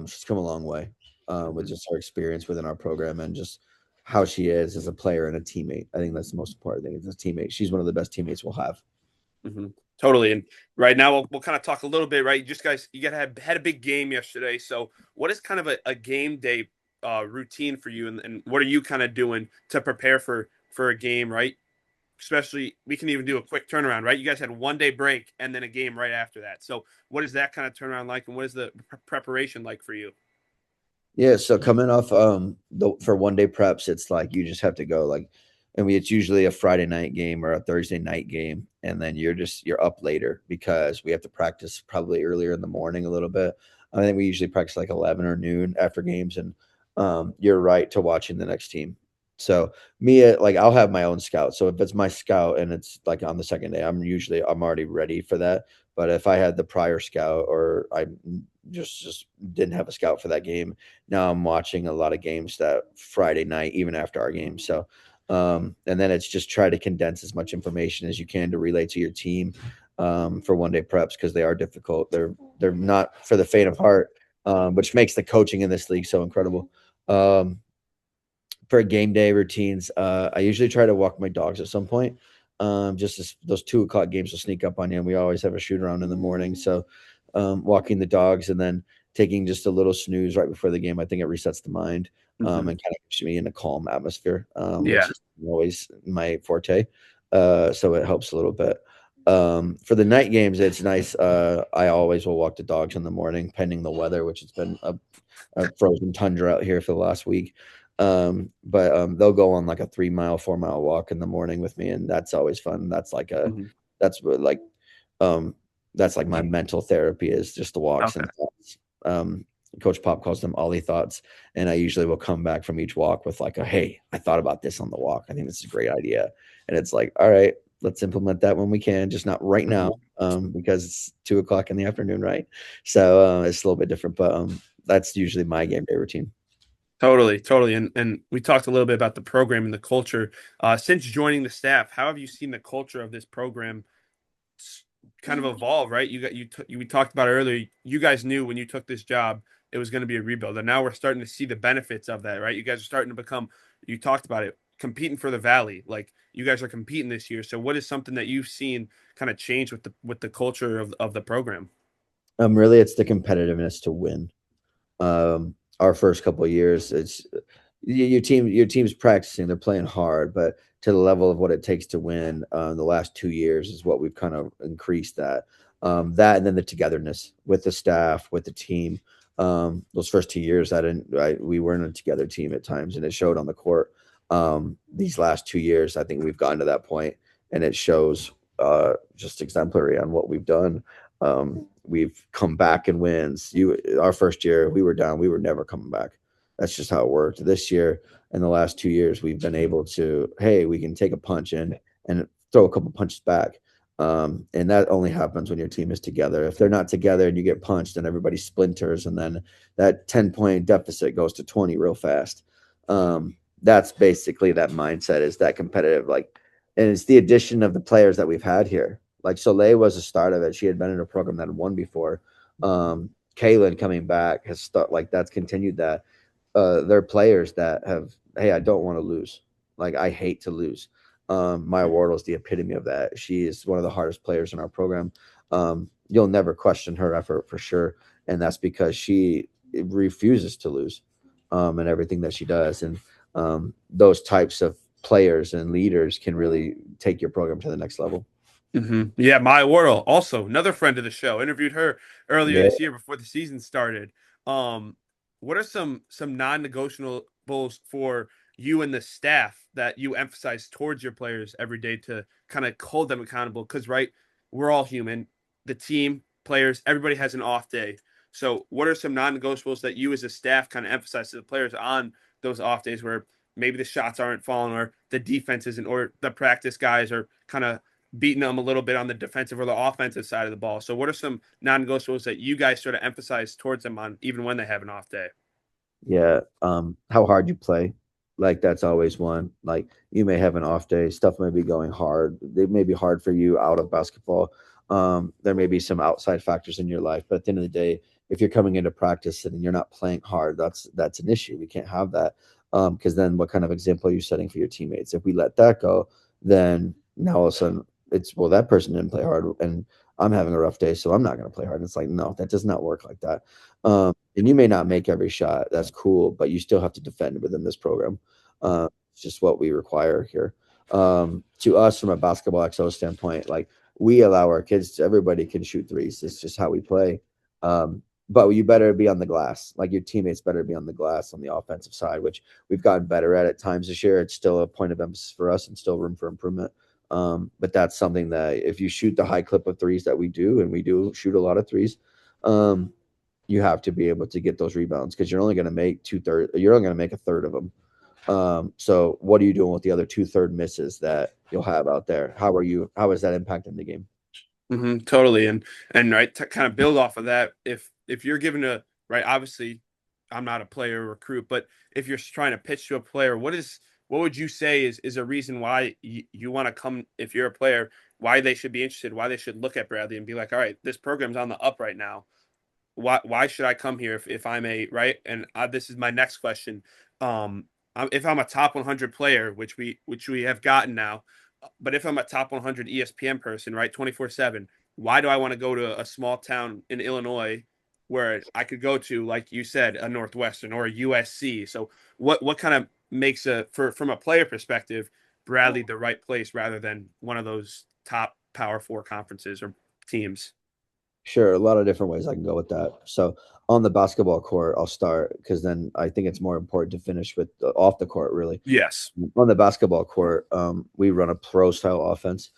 she's come a long way with just her experience within our program and just how she is as a player and a teammate. I think that's the most important thing. As a teammate, she's one of the best teammates we'll have. Mm-hmm. Totally. And right now we'll kind of talk a little bit, right? You got had a big game yesterday. So what is kind of a game day routine for you, and what are you kind of doing to prepare for a game, right? Especially we can even do a quick turnaround, right? You guys had 1 day break and then a game right after that. So what is that kind of turnaround like, and what is the preparation like for you? Yeah, so coming off for 1 day preps, it's like you just have to go like I mean it's usually a Friday night game or a Thursday night game, and then you're up later because we have to practice probably earlier in the morning a little bit. I think we usually practice like 11 or noon after games, and you're right to watching the next team. So me like I'll have my own scout. So if it's my scout and it's like on the second day, I'm already ready for that. But if I had the prior scout or I just didn't have a scout for that game, now I'm watching a lot of games that Friday night, even after our game. So, and then it's just try to condense as much information as you can to relate to your team for 1 day preps because they are difficult. They're not for the faint of heart, which makes the coaching in this league so incredible. Um, for game day routines, I usually try to walk my dogs at some point. Just as those 2 o'clock games will sneak up on you, and we always have a shoot around in the morning. So, walking the dogs and then taking just a little snooze right before the game, I think it resets the mind Hmm. and kind of keeps me in a calm atmosphere, which Yeah. is always my forte. So it helps a little bit. For the night games, it's nice. I always will walk the dogs in the morning, pending the weather, which has been a frozen tundra out here for the last week. But they'll go on like a 3 mile, 4 mile walk in the morning with me, and that's always fun. Hmm. That's what um that's like my mental therapy is just the walks Okay. and thoughts. Coach Pop calls them Ollie thoughts, and I usually will come back from each walk with like a hey, I thought about this on the walk. I think this is a great idea, and it's like all right, let's implement that when we can, just not right now, Hmm. because it's 2 o'clock in the afternoon, right? So it's a little bit different, but that's usually my game day routine. Totally, totally. And we talked a little bit about the program and the culture. Since joining the staff, how have you seen the culture of this program s- kind of evolve? Right, we talked about it earlier. You guys knew when you took this job it was going to be a rebuild, and now we're starting to see the benefits of that. Right, you guys are starting to become. You talked about it, competing for the Valley. Like you guys are competing this year. So, what is something that you've seen kind of change with the culture of the program? Really, it's the competitiveness to win. Our first couple of years, it's your team's practicing, they're playing hard, but to the level of what it takes to win, the last 2 years is what we've kind of increased that. That and then the togetherness with the staff, with the team. Those first 2 years, we weren't a together team at times, and it showed on the court. These last 2 years, I think we've gotten to that point, and it shows just exemplary on what we've done. We've come back and wins. Our first year, we were down. We were never coming back. That's just how it worked. This year, in the last 2 years, we've been able to, hey, we can take a punch in and throw a couple punches back. And that only happens when your team is together. If they're not together and you get punched, then everybody splinters, and then that 10-point deficit goes to 20 real fast. That's basically that mindset is that competitive, like, and it's the addition of the players that we've had here. Like Soleil was the start of it. She had been in a program that had won before. Kaylin coming back has like that's continued that. They're players that have, hey, I don't want to lose. Like I hate to lose. Maya Wardle is the epitome of that. She is one of the hardest players in our program. You'll never question her effort for sure, and that's because she refuses to lose, in everything that she does. And those types of players and leaders can really take your program to the next level. Yeah, Maya Wardle, also another friend of the show. Interviewed her earlier Yeah. this year before the season started. Um, what are some non-negotiables for you and the staff that you emphasize towards your players every day to kind of hold them accountable? Because right, we're all human. The team, players, everybody has an off day. So, what are some non-negotiables that you as a staff kind of emphasize to the players on those off days where maybe the shots aren't falling or the defense isn't or the practice guys are kind of beating them a little bit on the defensive or the offensive side of the ball. So, what are some non-negotiables that you guys sort of emphasize towards them on even when they have an off day? Yeah, how hard you play, like that's always one. Like you may have an off day, stuff may be going hard. They may be hard for you out of basketball. There may be some outside factors in your life, but at the end of the day, if you're coming into practice and you're not playing hard, that's an issue. We can't have that because then what kind of example are you setting for your teammates? If we let that go, then now all of a sudden it's well that person didn't play hard and I'm having a rough day, so I'm not going to play hard. And it's like no, that does not work like that. And you may not make every shot. That's cool, but you still have to defend within this program. It's just what we require here. To us, from a basketball XO standpoint, like we allow our kids, everybody can shoot threes. It's just how we play. but you better be on the glass. Like your teammates better be on the glass on the offensive side, which we've gotten better at times this year. It's still a point of emphasis for us and still room for improvement. But that's something that if you shoot the high clip of threes that we do, and we do shoot a lot of threes, um, you have to be able to get those rebounds because you're only going to make two-thirds. You're only going to make a third of them. So what are you doing with the other two-third misses that you'll have out there? How is that impacting the game? Totally. And right to kind of build off of that, if you're given a right, obviously I'm not a player or recruit, but if you're trying to pitch to a player, what would you say is a reason why you want to come, if you're a player, why they should be interested, why they should look at Bradley and be like, all right, this program's on the up right now. Why should I come here if I'm a right? And this is my next question. Um, if I'm a top 100 player, which we have gotten now, but if I'm a top 100 ESPN person, right, 24/7, why do I want to go to a small town in Illinois where I could go to, like you said, a Northwestern or a USC? So what kind of makes from a player perspective, Bradley the right place rather than one of those top Power Four conferences or teams? Sure, a lot of different ways I can go with that. So on the basketball court, I'll start because then I think it's more important to finish with off the court, really. Yes. On the basketball court, we run a pro style offense.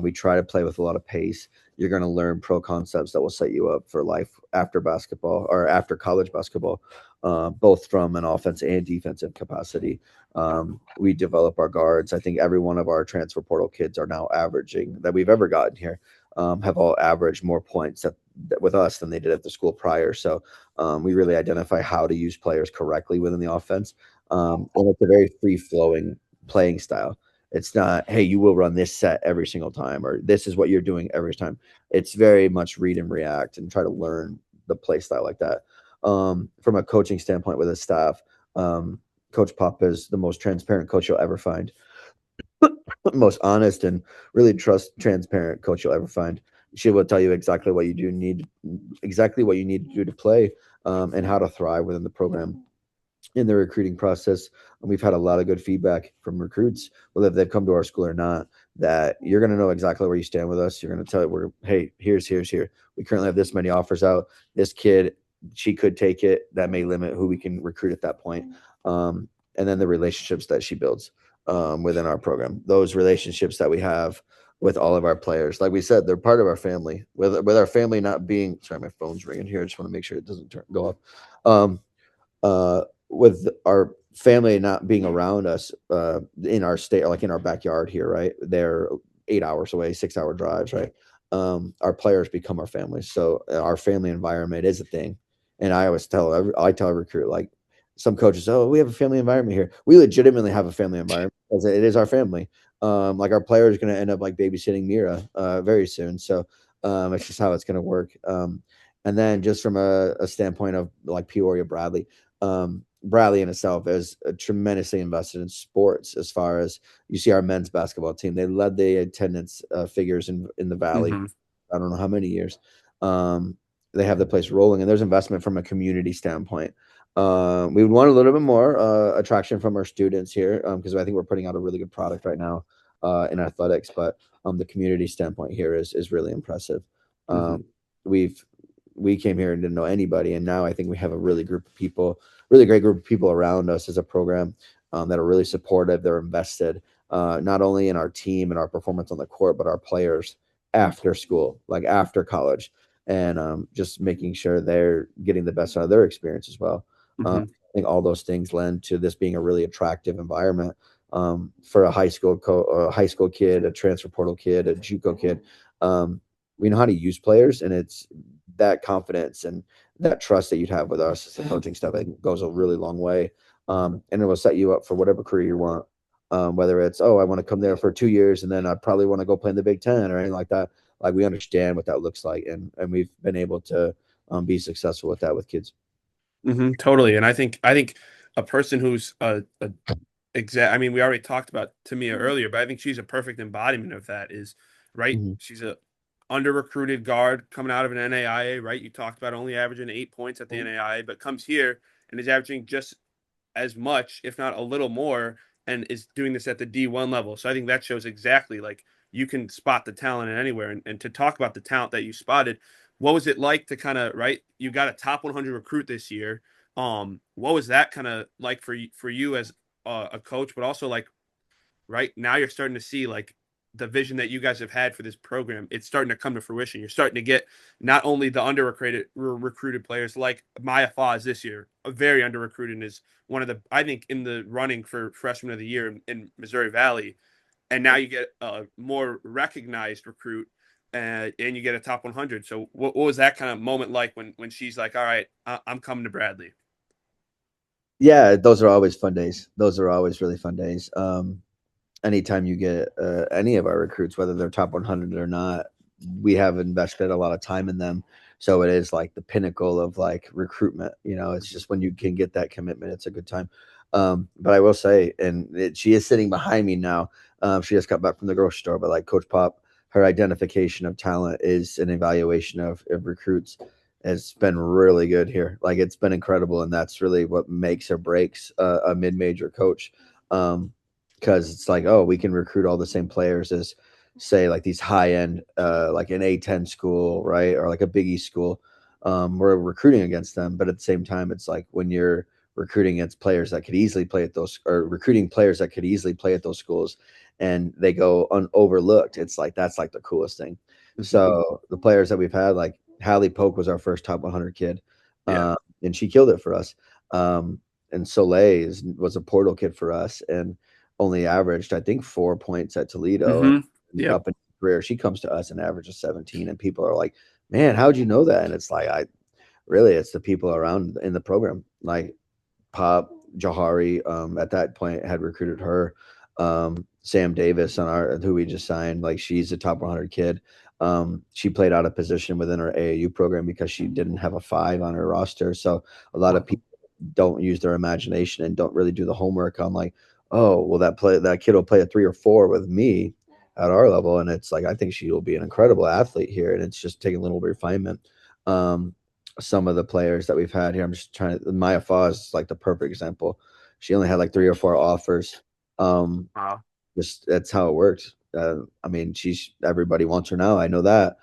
We try to play with a lot of pace. You're going to learn pro concepts that will set you up for life after basketball or after college basketball, both from an offense and defensive capacity. We develop our guards. I think every one of our transfer portal kids are now averaging that we've ever gotten here. Have all averaged more points with us than they did at the school prior. So we really identify how to use players correctly within the offense. And it's a very free flowing playing style. It's not, hey, you will run this set every single time, or this is what you're doing every time. It's very much read and react and try to learn the play style like that. From a coaching standpoint with his staff, Coach Pop is the most transparent coach you'll ever find, most honest and really transparent coach you'll ever find. She will tell you exactly what you do need, exactly what you need to do to play, and how to thrive within the program in the recruiting process. And we've had a lot of good feedback from recruits, whether they've come to our school or not, that you're going to know exactly where you stand with us. You're going to tell it, hey, here's here. We currently have this many offers out. This kid, she could take it. That may limit who we can recruit at that point. And then the relationships that she builds within our program, those relationships that we have with all of our players. Like we said, they're part of our family. With our family not being, sorry, my phone's ringing here. I just want to make sure it doesn't go off. With our family not being around us in our state, like in our backyard here, right? They're 8 hours away, 6 hour drives, right? Our players become our family. So our family environment is a thing. And I tell every recruit, like some coaches, oh, we have a family environment here. We legitimately have a family environment because it is our family. Like our player is going to end up like babysitting Mira very soon. So it's just how it's going to work. And then just from a standpoint of like Peoria Bradley, Bradley in itself is tremendously invested in sports. As far as you see, our men's basketball team, they led the attendance figures in the Valley. Mm-hmm. I don't know how many years. They have the place rolling, and there's investment from a community standpoint. We would want a little bit more attraction from our students here because I think we're putting out a really good product right now in athletics. But the community standpoint here is really impressive. Mm-hmm. We've we came here and didn't know anybody, and now I think we have a really great group of people around us as a program that are really supportive. They're invested not only in our team and our performance on the court, but our players after school, like after college, and just making sure they're getting the best out of their experience as well. Mm-hmm. I think all those things lend to this being a really attractive environment for a high school kid, a transfer portal kid, a JUCO kid. We know how to use players, and it's that confidence and that trust that you'd have with us as the coaching staff, I think goes a really long way. And it will set you up for whatever career you want. Whether it's, oh, I want to come there for 2 years and then I probably want to go play in the Big Ten or anything like that. Like we understand what that looks like, and we've been able to be successful with that with kids. Totally. And I think a person who's a exact. I mean, we already talked about Tamia earlier, but I think she's a perfect embodiment of that. Is right. Mhm. She's a under recruited guard coming out of an NAIA. Right. You talked about only averaging 8 points at the NAIA, but comes here and is averaging just as much, if not a little more, and is doing this at the D1 level. So I think that shows exactly like you can spot the talent in anywhere. And to talk about the talent that you spotted, what was it like to kind of, right? You got a top 100 recruit this year. What was that kind of like for you as a coach, but also like right now you're starting to see like the vision that you guys have had for this program. It's starting to come to fruition. You're starting to get not only the under recruited players like Maya Faz this year, a very under recruited, is one of the, I think, in the running for freshman of the year in Missouri Valley. And now you get a more recognized recruit, and you get a top 100. So what was that kind of moment like when she's like, all right, I'm coming to Bradley? Yeah, those are always fun days. Those are always really fun days. Anytime you get any of our recruits, whether they're top 100 or not, we have invested a lot of time in them. So it is like the pinnacle of like recruitment. It's just when you can get that commitment, it's a good time. But I will say, she is sitting behind me now. She just got back from the grocery store, but like Coach Pop, her identification of talent is an evaluation of recruits. Has been really good here. Like it's been incredible, and that's really what makes or breaks a mid-major coach. Because it's like, oh, we can recruit all the same players as, say, like these high end, like an A10 school, right, or like a Big East school. We're recruiting against them, but at the same time, it's like when you're recruiting against players that could easily play at those, or recruiting players that could easily play at those schools, and they go overlooked. It's like that's like the coolest thing. So the players that we've had, like Hallie Polk was our first top 100 kid, Yeah. and she killed it for us. And Soleil was a portal kid for us, and only averaged, I think, 4 points at Toledo. And Yep. up in career, she comes to us and averages 17, and people are like, "Man, how'd you know that?" And it's like, it's the people around in the program, like Pop Johari. At that point, had recruited her. Sam Davis who we just signed, like she's a top 100 kid. She played out of position within her AAU program because she didn't have a 5 on her roster. So a lot of people don't use their imagination and don't really do the homework on like, oh, well, that kid will play a 3 or 4 with me at our level, and it's like I think she will be an incredible athlete here, and it's just taking a little refinement. Some of the players that we've had here, I'm just trying to. Maya Foz is like the perfect example. She only had like 3 or 4 offers. Um, Wow. just that's how it worked. I mean, she's everybody wants her now. I know that.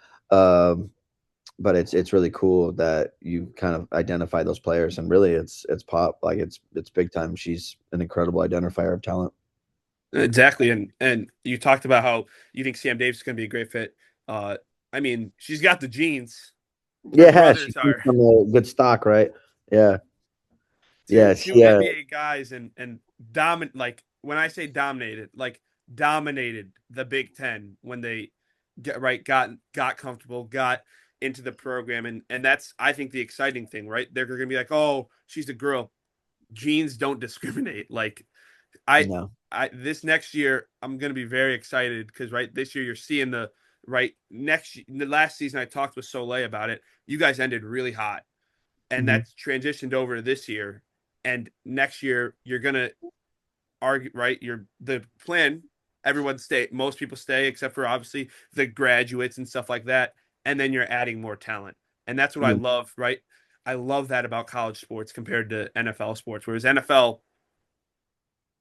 But it's really cool that you kind of identify those players, and really it's Pop, like it's big time. She's an incredible identifier of talent. Exactly. And you talked about how you think Sam Davis is going to be a great fit. Uh, I mean, she's got the genes. Her Yeah, she brothers comes are from a good stock, right? Yeah, two yeah, two NBA guys and dominant. Like when I say dominated, like dominated the Big Ten when they got comfortable, got into the program, and that's, I think, the exciting thing, right? They're going to be like, oh, she's a girl. Genes don't discriminate. Like I no, I this next year I'm gonna be very excited because right this year you're seeing the right next the last season I talked with Soleil about it. You guys ended really hot, and hmm that's transitioned over to this year. And next year you're gonna argue, right? You're the plan. Everyone stay. Most people stay except for obviously the graduates and stuff like that. And then you're adding more talent, and that's what I yeah, love. Right, I love that about college sports compared to NFL sports. Whereas NFL,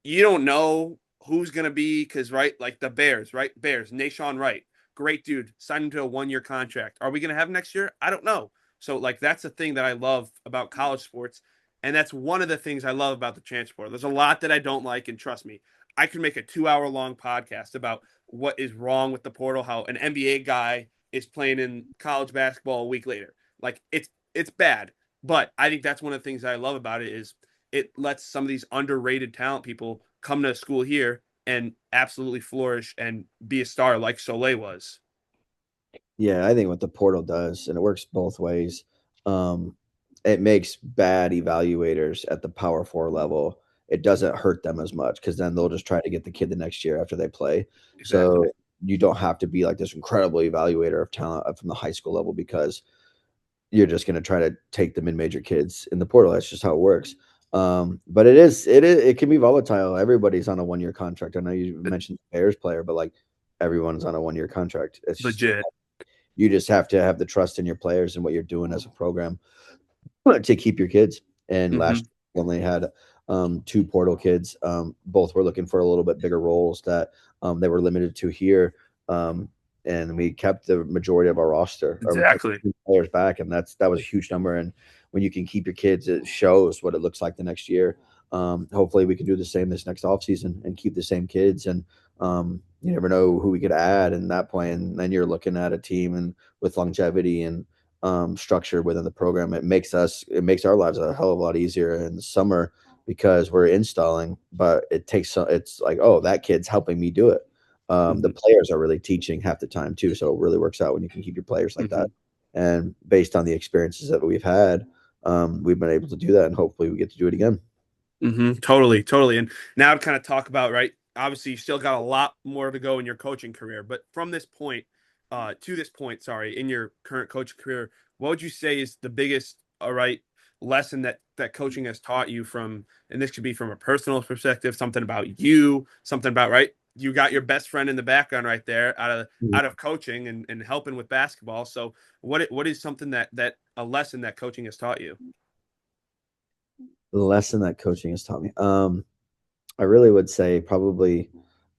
you don't know who's going to be because, right, like the Bears, right? Bears, Nashawn Wright, great dude, signed him to a 1 year contract. Are we going to have him next year? I don't know. So, like, that's the thing that I love about college sports. And that's one of the things I love about the transfer portal. There's a lot that I don't like. And trust me, I could make a 2 hour long podcast about what is wrong with the portal, how an NBA guy is playing in college basketball a week later. Like, it's bad. But I think that's one of the things I love about it is it lets some of these underrated talent people come to school here and absolutely flourish and be a star like Soleil was. yeah. I think what the portal does, and it works both ways. Um, it makes bad evaluators at the Power Four level. It doesn't hurt them as much because then they'll just try to get the kid the next year after they play. Exactly. So you don't have to be like this incredible evaluator of talent from the high school level because you're just going to try to take the mid-major kids in the portal. That's just how it works. But it can be volatile. Everybody's on a 1 year contract. I know you mentioned the Bears player, but like everyone's on a 1 year contract. It's just Legit. you just have to have the trust in your players and what you're doing as a program to keep your kids. And Mm-hmm. last year we only had 2 portal kids. Both were looking for a little bit bigger roles that they were limited to here. Um, and we kept the majority of our roster, or we kept Exactly. players back, and that was a huge number. And when you can keep your kids, it shows what it looks like the next year. Hopefully, we can do the same this next offseason and keep the same kids. And you never know who we could add in that point. And then you're looking at a team and with longevity and structure within the program. It makes our lives a hell of a lot easier in the summer because we're installing, but it's like, oh, that kid's helping me do it. The Hmm. players are really teaching half the time too, so it really works out when you can keep your players like Hmm. that. And based on the experiences that we've had, we've been able to do that, and hopefully we get to do it again. Totally, totally. And now to kind of talk about, right? Obviously, you still got a lot more to go in your coaching career, but from this point, to this point, sorry, in your current coaching career, what would you say is the biggest, all right, lesson that coaching has taught you from, and this could be from a personal perspective, something about you, something about, right? You got your best friend in the background right there out of coaching and helping with basketball. So what is something that a lesson that coaching has taught you? The lesson that coaching has taught me, I really would say probably,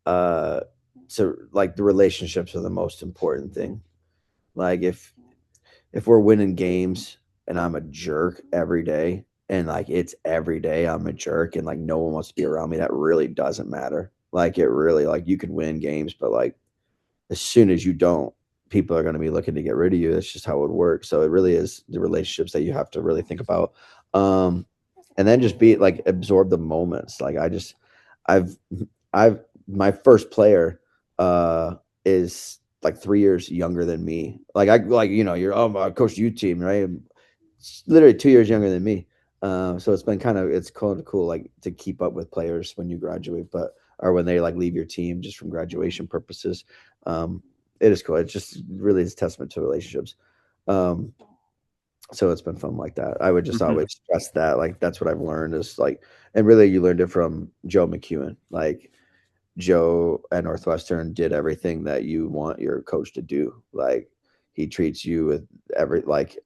uh, so like the relationships are the most important thing. Like if we're winning games and I'm a jerk every day, and like it's every day I'm a jerk and like no one wants to be around me, that really doesn't matter. Like it really, like you can win games, but like as soon as you don't, people are going to be looking to get rid of you. That's just how it works. So it really is the relationships that you have to really think about. Um, and then just be like absorb the moments. I've I've my first player is like 3 years younger than me. You're I coached U team, right? It's literally 2 years younger than me. So it's been it's kind of cool like to keep up with players when you graduate, but or when they like leave your team just from graduation purposes. Um, it is cool. It just really is a testament to relationships. Um, so it's been fun like that. I would just Hmm. always stress that. Like that's what I've learned is like, and really you learned it from Joe McEwen. Like Joe at Northwestern did everything that you want your coach to do. Like he treats you with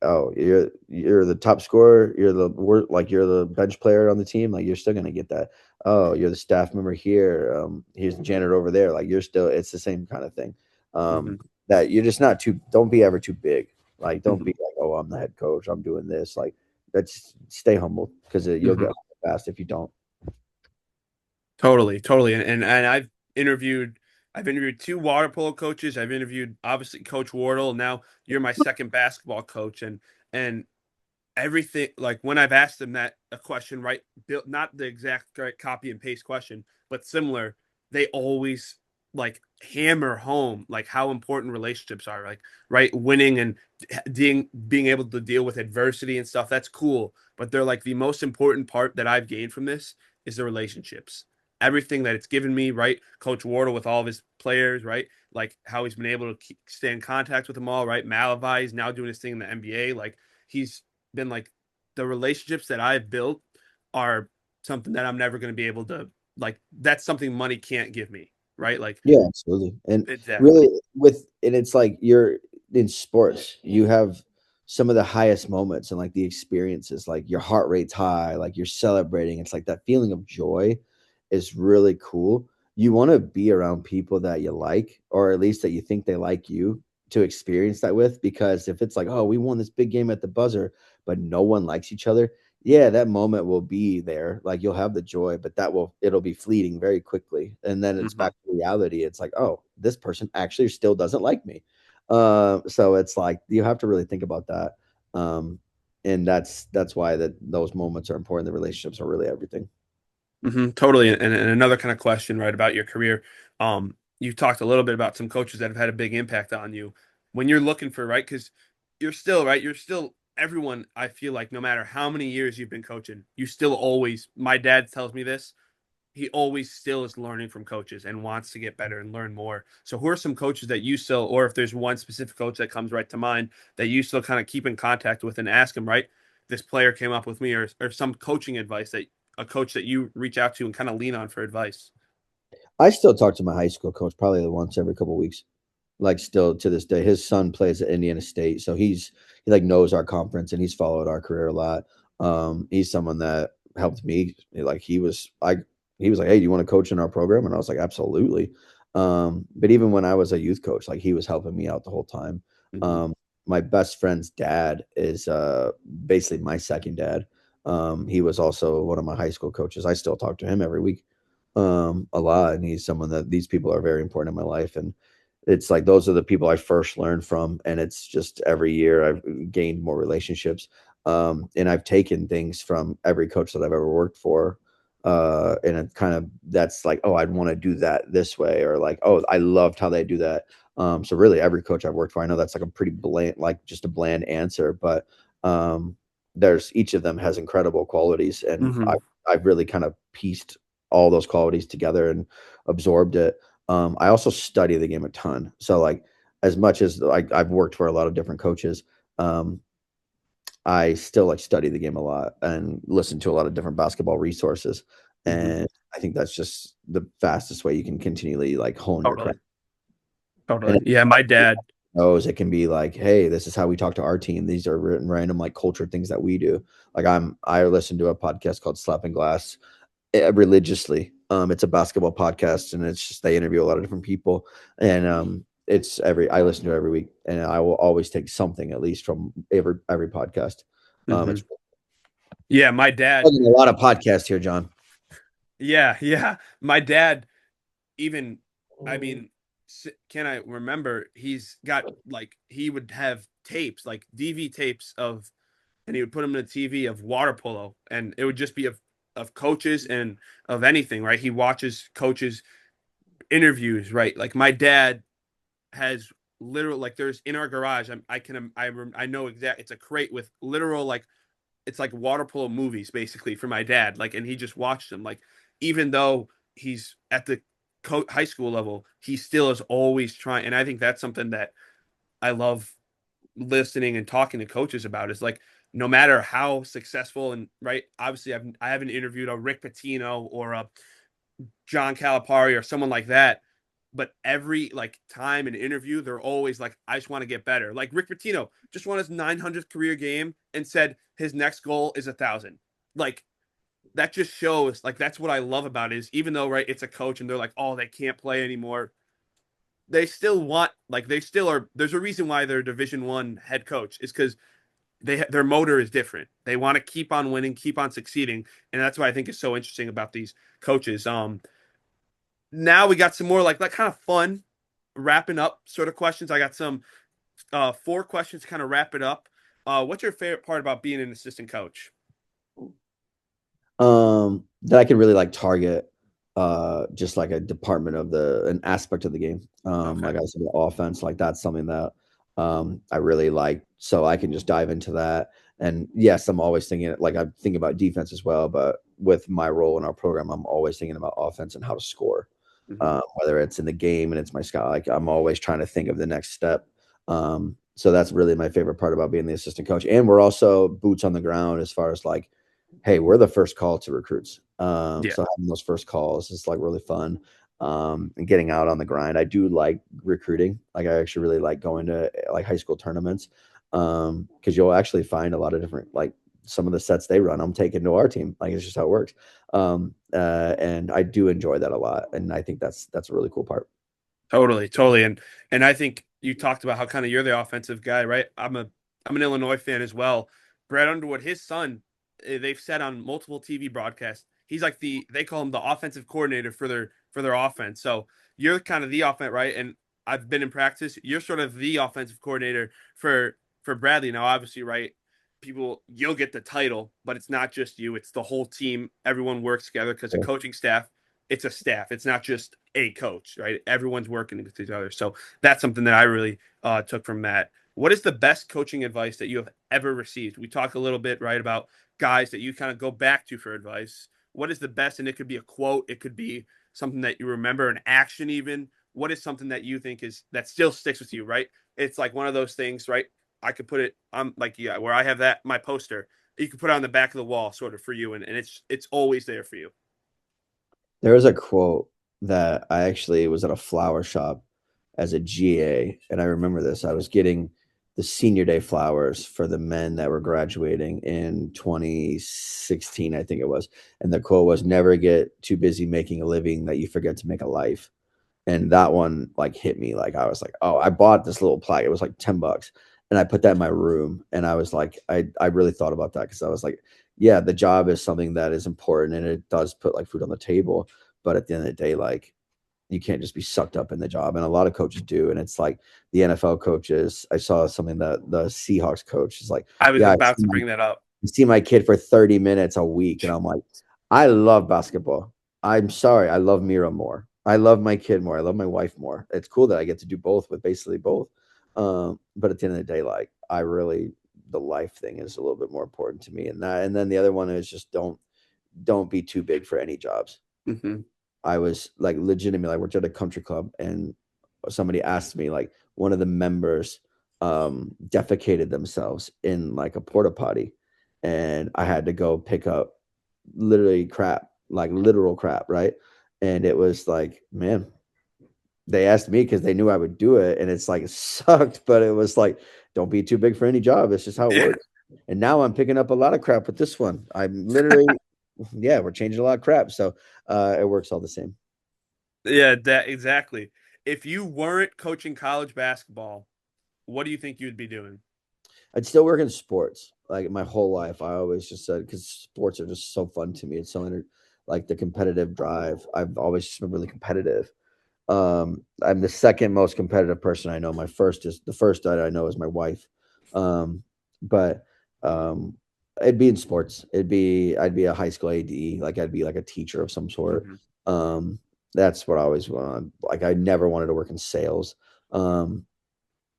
oh, you're the top scorer, you're the bench player on the team, like you're still gonna get that. Oh, you're the staff member here. Here's the janitor over there. Like you're still it's the same kind of thing. Hmm. That you're just not too don't be ever too big. Like don't Hmm. be like, oh, I'm the head coach, I'm doing this. Like that's stay humble because you'll get Hmm. humbled fast if you don't. Totally, totally. And I've interviewed two water polo coaches. I've interviewed obviously Coach Wardle. Now you're my second basketball coach, and everything like when I've asked them that a question, right? Built not the exact right copy and paste question, but similar, they always like hammer home like how important relationships are, like right, winning and being able to deal with adversity and stuff. That's cool, but they're like the most important part that I've gained from this is the relationships. Everything that it's given me, right? Coach Wardle with all of his players, right? Like how he's been able to stay in contact with them all, right? Malavai is now doing his thing in the NBA. Like he's been like the relationships that I've built are something that I'm never going to be able to like. That's something money can't give me, right? Like Yeah, absolutely. And exactly. really and it's like you're in sports, you have some of the highest moments and like the experiences, like your heart rate's high, like you're celebrating. It's like that feeling of joy is really cool. You want to be around people that you like, or at least that you think they like you to experience that with. Because if it's like, oh, we won this big game at the buzzer, but no one likes each other, yeah, that moment will be there. Like you'll have the joy, but it'll be fleeting very quickly. And then it's Hmm. back to reality. It's like, oh, this person actually still doesn't like me. So it's like you have to really think about that. And that's why those moments are important. The relationships are really everything. Totally. And another kind of question, right, about your career. You've talked a little bit about some coaches that have had a big impact on you. When you're looking for, right, because you're still, right, you're still everyone, I feel like no matter how many years you've been coaching, you still always, my dad tells me this, he always still is learning from coaches and wants to get better and learn more. So who are some coaches that you still, or if there's one specific coach that comes right to mind that you still kind of keep in contact with and ask him, right? This player came up with me, or some coaching advice that a coach that you reach out to and kind of lean on for advice. I still talk to my high school coach probably once every couple of weeks. Like still to this day, his son plays at Indiana State, so he like knows our conference and he's followed our career a lot. He's someone that helped me. Like he was like, hey, do you want to coach in our program? And I was like, absolutely. But even when I was a youth coach, like he was helping me out the whole time. Mhm. My best friend's dad is basically my second dad. He was also one of my high school coaches. I still talk to him every week, a lot, and he's someone that these people are very important in my life. And it's like those are the people I first learned from, and it's just every year I've gained more relationships. And I've taken things from every coach that I've ever worked for, and it kind of that's like, oh, I'd want to do that this way, or like, oh, I loved how they do that. So really, every coach I've worked for, I know that's like a pretty bland, like just a bland answer, but there's each of them has incredible qualities, and Mhm. I've really kind of pieced all those qualities together and absorbed it. I also study the game a ton. So like as much as like I've worked for a lot of different coaches, um, I still like study the game a lot and listen to a lot of different basketball resources. Mhm. And I think that's just the fastest way you can continually like hone your Totally. craft. And Totally. Yeah, my dad. knows it can be like, hey, this is how we talk to our team. These are written random like culture things that we do. Like I listen to a podcast called Slapping Glass religiously. It's a basketball podcast, and it's just they interview a lot of different people, and it's every I listen to it every week, and I will always take something at least from every podcast. It's Mhm. Yeah, my dad. a lot of podcasts here, John. Yeah, yeah. My dad even, I mean, can I remember he's got like he would have tapes, like DV tapes of, and he would put them in the TV of water polo, and it would just be of coaches and of anything, right? He watches coaches interviews, right? Like my dad has literal, like there's in our garage. I know exact. It's a crate with literal like it's like water polo movies basically for my dad. Like, and he just watched them. Like, even though he's at the high school level, he still is always trying. And I think that's something that I love listening and talking to coaches about is like, no matter how successful and right, obviously I haven't interviewed a Rick Pitino or a John Calipari or someone like that. But every like time in an interview, they're always like, I just want to get better. Like Rick Pitino just won his 900th career game and said his next goal is 1,000. Like that just shows like that's what I love about it is even though right it's a coach and they're like, oh, they can't play anymore. They still want like they still are. There's a reason why they're Division 1 head coach is because their motor is different. They want to keep on winning, keep on succeeding, and that's what I think is so interesting about these coaches. Now we got some more like kind of fun wrapping up sort of questions. I got some 4 questions to kind of wrap it up. What's your favorite part about being an assistant coach? That I can really like target just like a department of an aspect of the game. Okay. Like I said, the offense, like that's something that I really like. So I can just dive into that. And yes, I'm always thinking like I'm thinking about defense as well, but with my role in our program, I'm always thinking about offense and how to score. Mm-hmm. Whether it's in the game and it's my scout, like I'm always trying to think of the next step. So that's really my favorite part about being the assistant coach. And we're also boots on the ground as far as like, hey, we're the first call to recruits. Yeah, So having those first calls is like really fun. And getting out on the grind. I do like recruiting. Like I actually really like going to like high school tournaments. Because you'll actually find a lot of different like some of the sets they run, I'm taking to our team. Like it's just how it works. And I do enjoy that a lot. And I think that's a really cool part. totally, totally. And I think you talked about how kind of you're the offensive guy, right? I'm an Illinois fan as well. Brad Underwood, his son, they've said on multiple TV broadcasts, he's like they call him the offensive coordinator for their offense. So you're kind of the offense, right? And I've been in practice. You're sort of the offensive coordinator for Bradley. Now, obviously, right? You'll get the title, but it's not just you, it's the whole team. Everyone works together because the Yeah. coaching staff, it's a staff. It's not just a coach, right? Everyone's working with each other. So that's something that I really took from Matt. What is the best coaching advice that you have ever received? We talked a little bit, right, about guys that you kind of go back to for advice. What is the best? And it could be a quote, it could be something that you remember, an action, even. What is something that you think is that still sticks with you, right? It's like one of those things, right? I could put it on like yeah, where I have that my poster. You could put it on the back of the wall, sort of for you, and it's always there for you. There was a quote that I actually was at a flower shop as a GA, and I remember this. I was getting the senior day flowers for the men that were graduating in 2016, I think it was. And the quote was, "Never get too busy making a living that you forget to make a life." And that one like hit me. Like I was like, oh, I bought this little plaque. It was like $10. And I put that in my room. And I was like, I really thought about that because I was like, yeah, the job is something that is important and it does put like food on the table. But at the end of the day, like you can't just be sucked up in the job. And a lot of coaches do. And it's like the NFL coaches, I saw something that the Seahawks coach is like, I was yeah, about to bring that up. I see my kid for 30 minutes a week. And I'm like, I love basketball. I'm sorry. I love Mira more. I love my kid more. I love my wife more. It's cool that I get to do both with basically both. But at the end of the day, like I really, the life thing is a little bit more important to me. And then the other one is just don't be too big for any jobs. Hmm. I was like legitimately, I worked at a country club and somebody asked me, like, one of the members defecated themselves in like a porta potty. And I had to go pick up literally crap, like literal crap, right? And it was like, man, they asked me because they knew I would do it. And it's like, it sucked, but it was like, don't be too big for any job. It's just how it Yeah. works. And now I'm picking up a lot of crap with this one. I'm literally, yeah, we're changing a lot of crap. So it works all the same. Yeah, that exactly. If you weren't coaching college basketball, what do you think you'd be doing? I'd still work in sports. Like my whole life, I always just said because sports are just so fun to me. It's so like the competitive drive. I've always just been really competitive. I'm the second most competitive person I know. My first is the first that I know is my wife. But um, it'd be in sports. I'd be a high school AD. Like I'd be like a teacher of some sort. Hmm. Um, that's what I always wanted. Like I never wanted to work in sales. Um,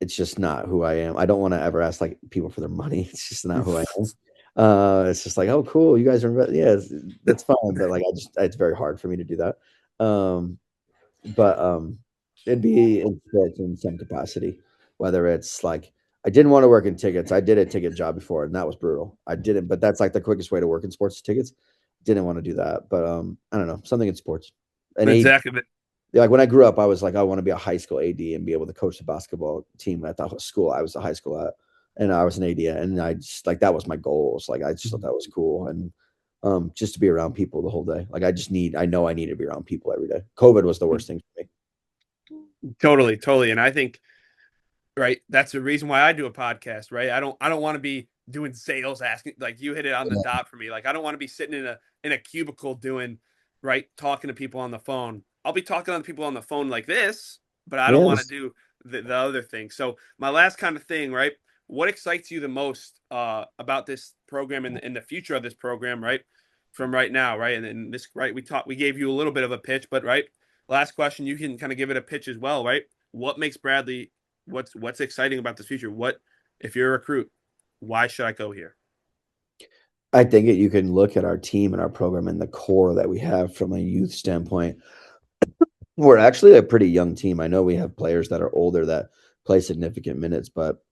it's just not who I am. I don't want to ever ask like people for their money. It's just not who I am. It's just like, oh, cool, you guys are, yeah, that's fine. But like, it's very hard for me to do that. Um, but it'd be in sports in some capacity, whether it's like I didn't want to work in tickets. I did a ticket job before, and that was brutal. I didn't, but that's like the quickest way to work in sports is tickets. Didn't want to do that, but I don't know, something in sports. An AD, Exactly. like when I grew up, I was like, I want to be a high school AD and be able to coach the basketball team at the school I was a high school at, and I was an AD, and I just like that was my goals. Like I just thought that was cool, and just to be around people the whole day. Like I know I need to be around people every day. COVID was the worst thing for me. Totally, totally. And I think, right, that's the reason why I do a podcast, right? I don't want to be doing sales asking, like you hit it on the Yeah. dot for me. Like I don't want to be sitting in a cubicle doing, right, talking to people on the phone. I'll be talking to people on the phone like this, but I don't want to Yes. do the other thing. So my last kind of thing, right? What excites you the most about this program and in the future of this program, right? From right now, right? And then this, right? We gave you a little bit of a pitch, but right, last question, you can kind of give it a pitch as well, right? What makes Bradley what's exciting about this future? What if you're a recruit? Why should I go here? I think that you can look at our team and our program and the core that we have from a youth standpoint. We're actually a pretty young team. I know we have players that are older that play significant minutes, but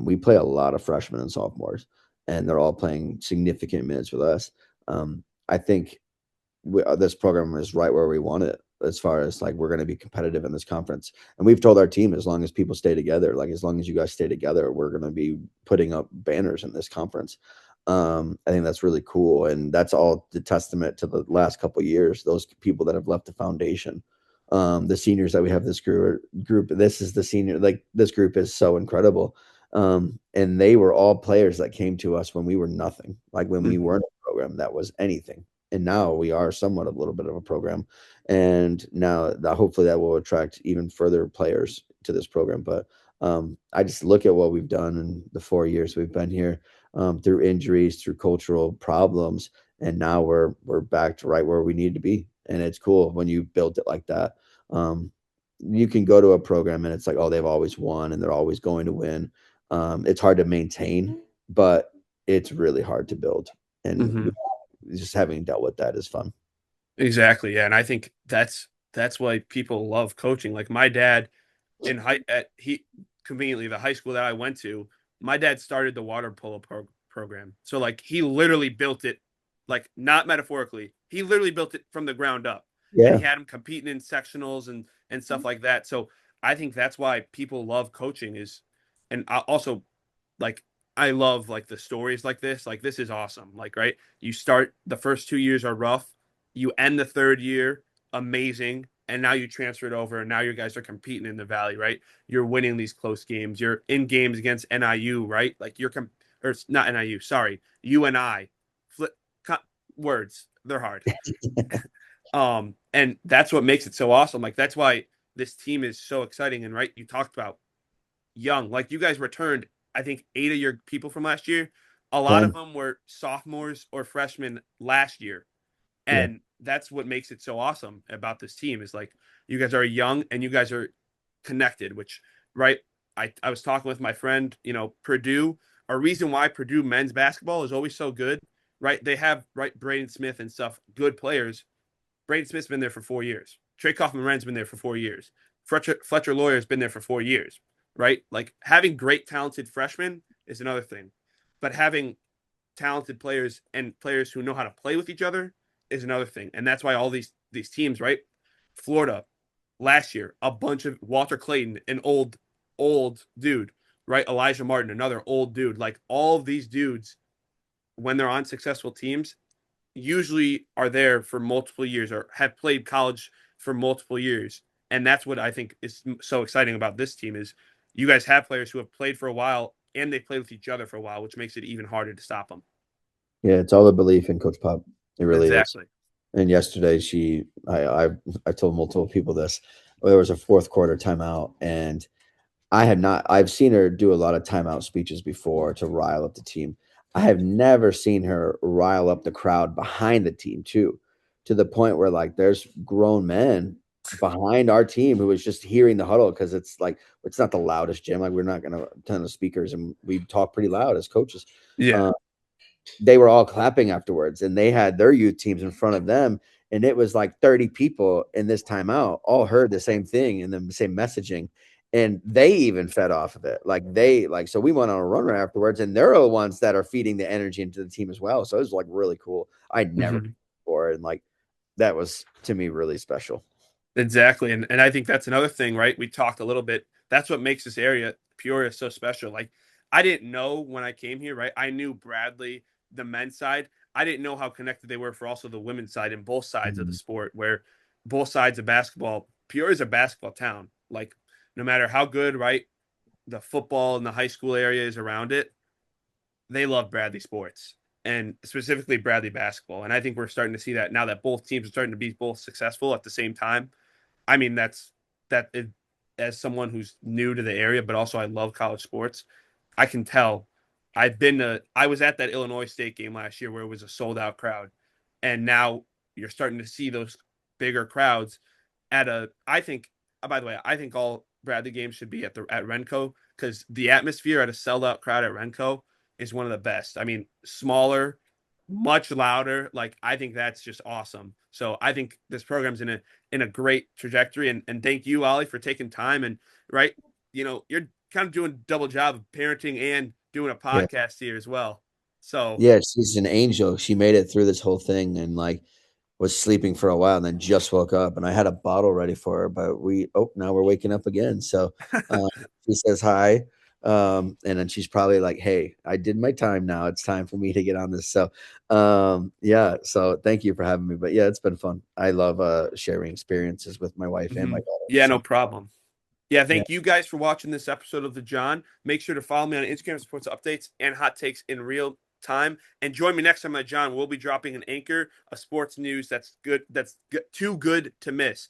we play a lot of freshmen and sophomores, and they're all playing significant minutes with us. I think this program is right where we want it as far as like we're going to be competitive in this conference. And we've told our team as long as people stay together, like as long as you guys stay together, we're going to be putting up banners in this conference. I think that's really cool, and that's all the testament to the last couple of years. Those people that have left the foundation, the seniors that we have this group. This is the senior. Like this group is so incredible, and they were all players that came to us when we were nothing. Like when we Mhm. weren't a program that was anything, and now we are somewhat a little bit of a program, and now that hopefully that will attract even further players to this program. But I just look at what we've done in the 4 years we've been here, through injuries, through cultural problems, and now we're back to right where we need to be. And it's cool when you build it like that. Um, you can go to a program and it's like, oh, they've always won and they're always going to win. It's hard to maintain, but it's really hard to build. And Mhm. just having dealt with that is fun. Exactly. Yeah, and I think that's why people love coaching. Like my dad in high at he conveniently the high school that I went to, my dad started the water polo program. So like he literally built it, like not metaphorically. He literally built it from the ground up. And he Yeah. had him competing in sectionals and stuff like that. So I think that's why people love coaching is and also like I love like the stories like this. Like this is awesome. Like right, you start the first 2 years are rough, you end the third year amazing, and now you transfer it over, and now you guys are competing in the Valley, right? You're winning these close games. You're in games against NIU, right? Like or not NIU, sorry, UNI. Flip words, they're hard. And that's what makes it so awesome. Like that's why this team is so exciting. And right, you talked about young, like you guys returned, I think 8 of your people from last year. A lot of 10. them were sophomores or freshmen last year, Yeah. and that's what makes it so awesome about this team is like you guys are young and you guys are connected, which right. I was talking with my friend, Purdue. A reason why Purdue men's basketball is always so good, right? They have right Braden Smith and stuff, good players. Braden Smith's been there for 4 years. Trey Kaufman-Wren's been there for 4 years. Fletcher Lawyer's been there for 4 years, right? Like having great talented freshmen is another thing, but having talented players and players who know how to play with each other is another thing. And that's why all these teams, right? Florida last year, a bunch of Walter Clayton, an old dude, right? Elijah Martin, another old dude. Like all of these dudes, when they're on successful teams, usually are there for multiple years or have played college for multiple years. And that's what I think is so exciting about this team is you guys have players who have played for a while and they played with each other for a while, which makes it even harder to stop them. Yeah, it's all the belief in Coach Pop. It really is. Exactly. And yesterday, I told multiple people this. There was a fourth quarter timeout, and I've seen her do a lot of timeout speeches before to rile up the team. I have never seen her rile up the crowd behind the team too, to the point where like there's grown men behind our team who was just hearing the huddle because it's like it's not the loudest gym. Like we're not gonna ton of speakers and we talk pretty loud as coaches. Yeah. They were all clapping afterwards and they had their youth teams in front of them. And it was like 30 people in this timeout all heard the same thing and the same messaging. And they even fed off of it. So we went on a run afterwards and they're the ones that are feeding the energy into the team as well. So it was like really cool. I'd never before. And like, that was to me really special. Exactly. And I think that's another thing, right? We talked a little bit. That's what makes this area, Peoria, so special. Like, I didn't know when I came here, right? I knew Bradley, the men's side. I didn't know how connected they were for also the women's side and both sides of the sport, where both sides of basketball, Peoria is a basketball town. Like, no matter how good, right, the football and the high school area is around it, they love Bradley sports and specifically Bradley basketball. And I think we're starting to see that now that both teams are starting to be both successful at the same time. I mean, as someone who's new to the area, but also I love college sports. I can tell. I was at that Illinois State game last year where it was a sold out crowd, and now you're starting to see those bigger crowds I think. By the way, I think all Bradley games should be at Renco because the atmosphere at a sold out crowd at Renco is one of the best. I mean, smaller, much louder. Like I think that's just awesome. So I think this program's in a great trajectory. And thank you, Ollie, for taking time. And right, you're kind of doing a double job of parenting and doing a Yeah. podcast here as well. So Yeah, she's an angel. She made it through this whole thing and like was sleeping for a while and then just woke up and I had a bottle ready for her, but now we're waking up again. So she says hi. And then she's probably like, hey, I did my time now. It's time for me to get on this. So yeah, so thank you for having me. But yeah, it's been fun. I love sharing experiences with my wife and my daughter. yeah, so. no problem. Yeah, thank you guys for watching this episode of The John. Make sure to follow me on Instagram for sports updates and hot takes in real time. And join me next time on John. We'll be dropping an anchor of sports news that's too good to miss.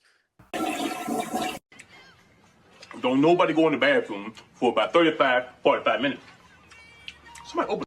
Don't nobody go in the bathroom for about 35, 45 minutes. Somebody open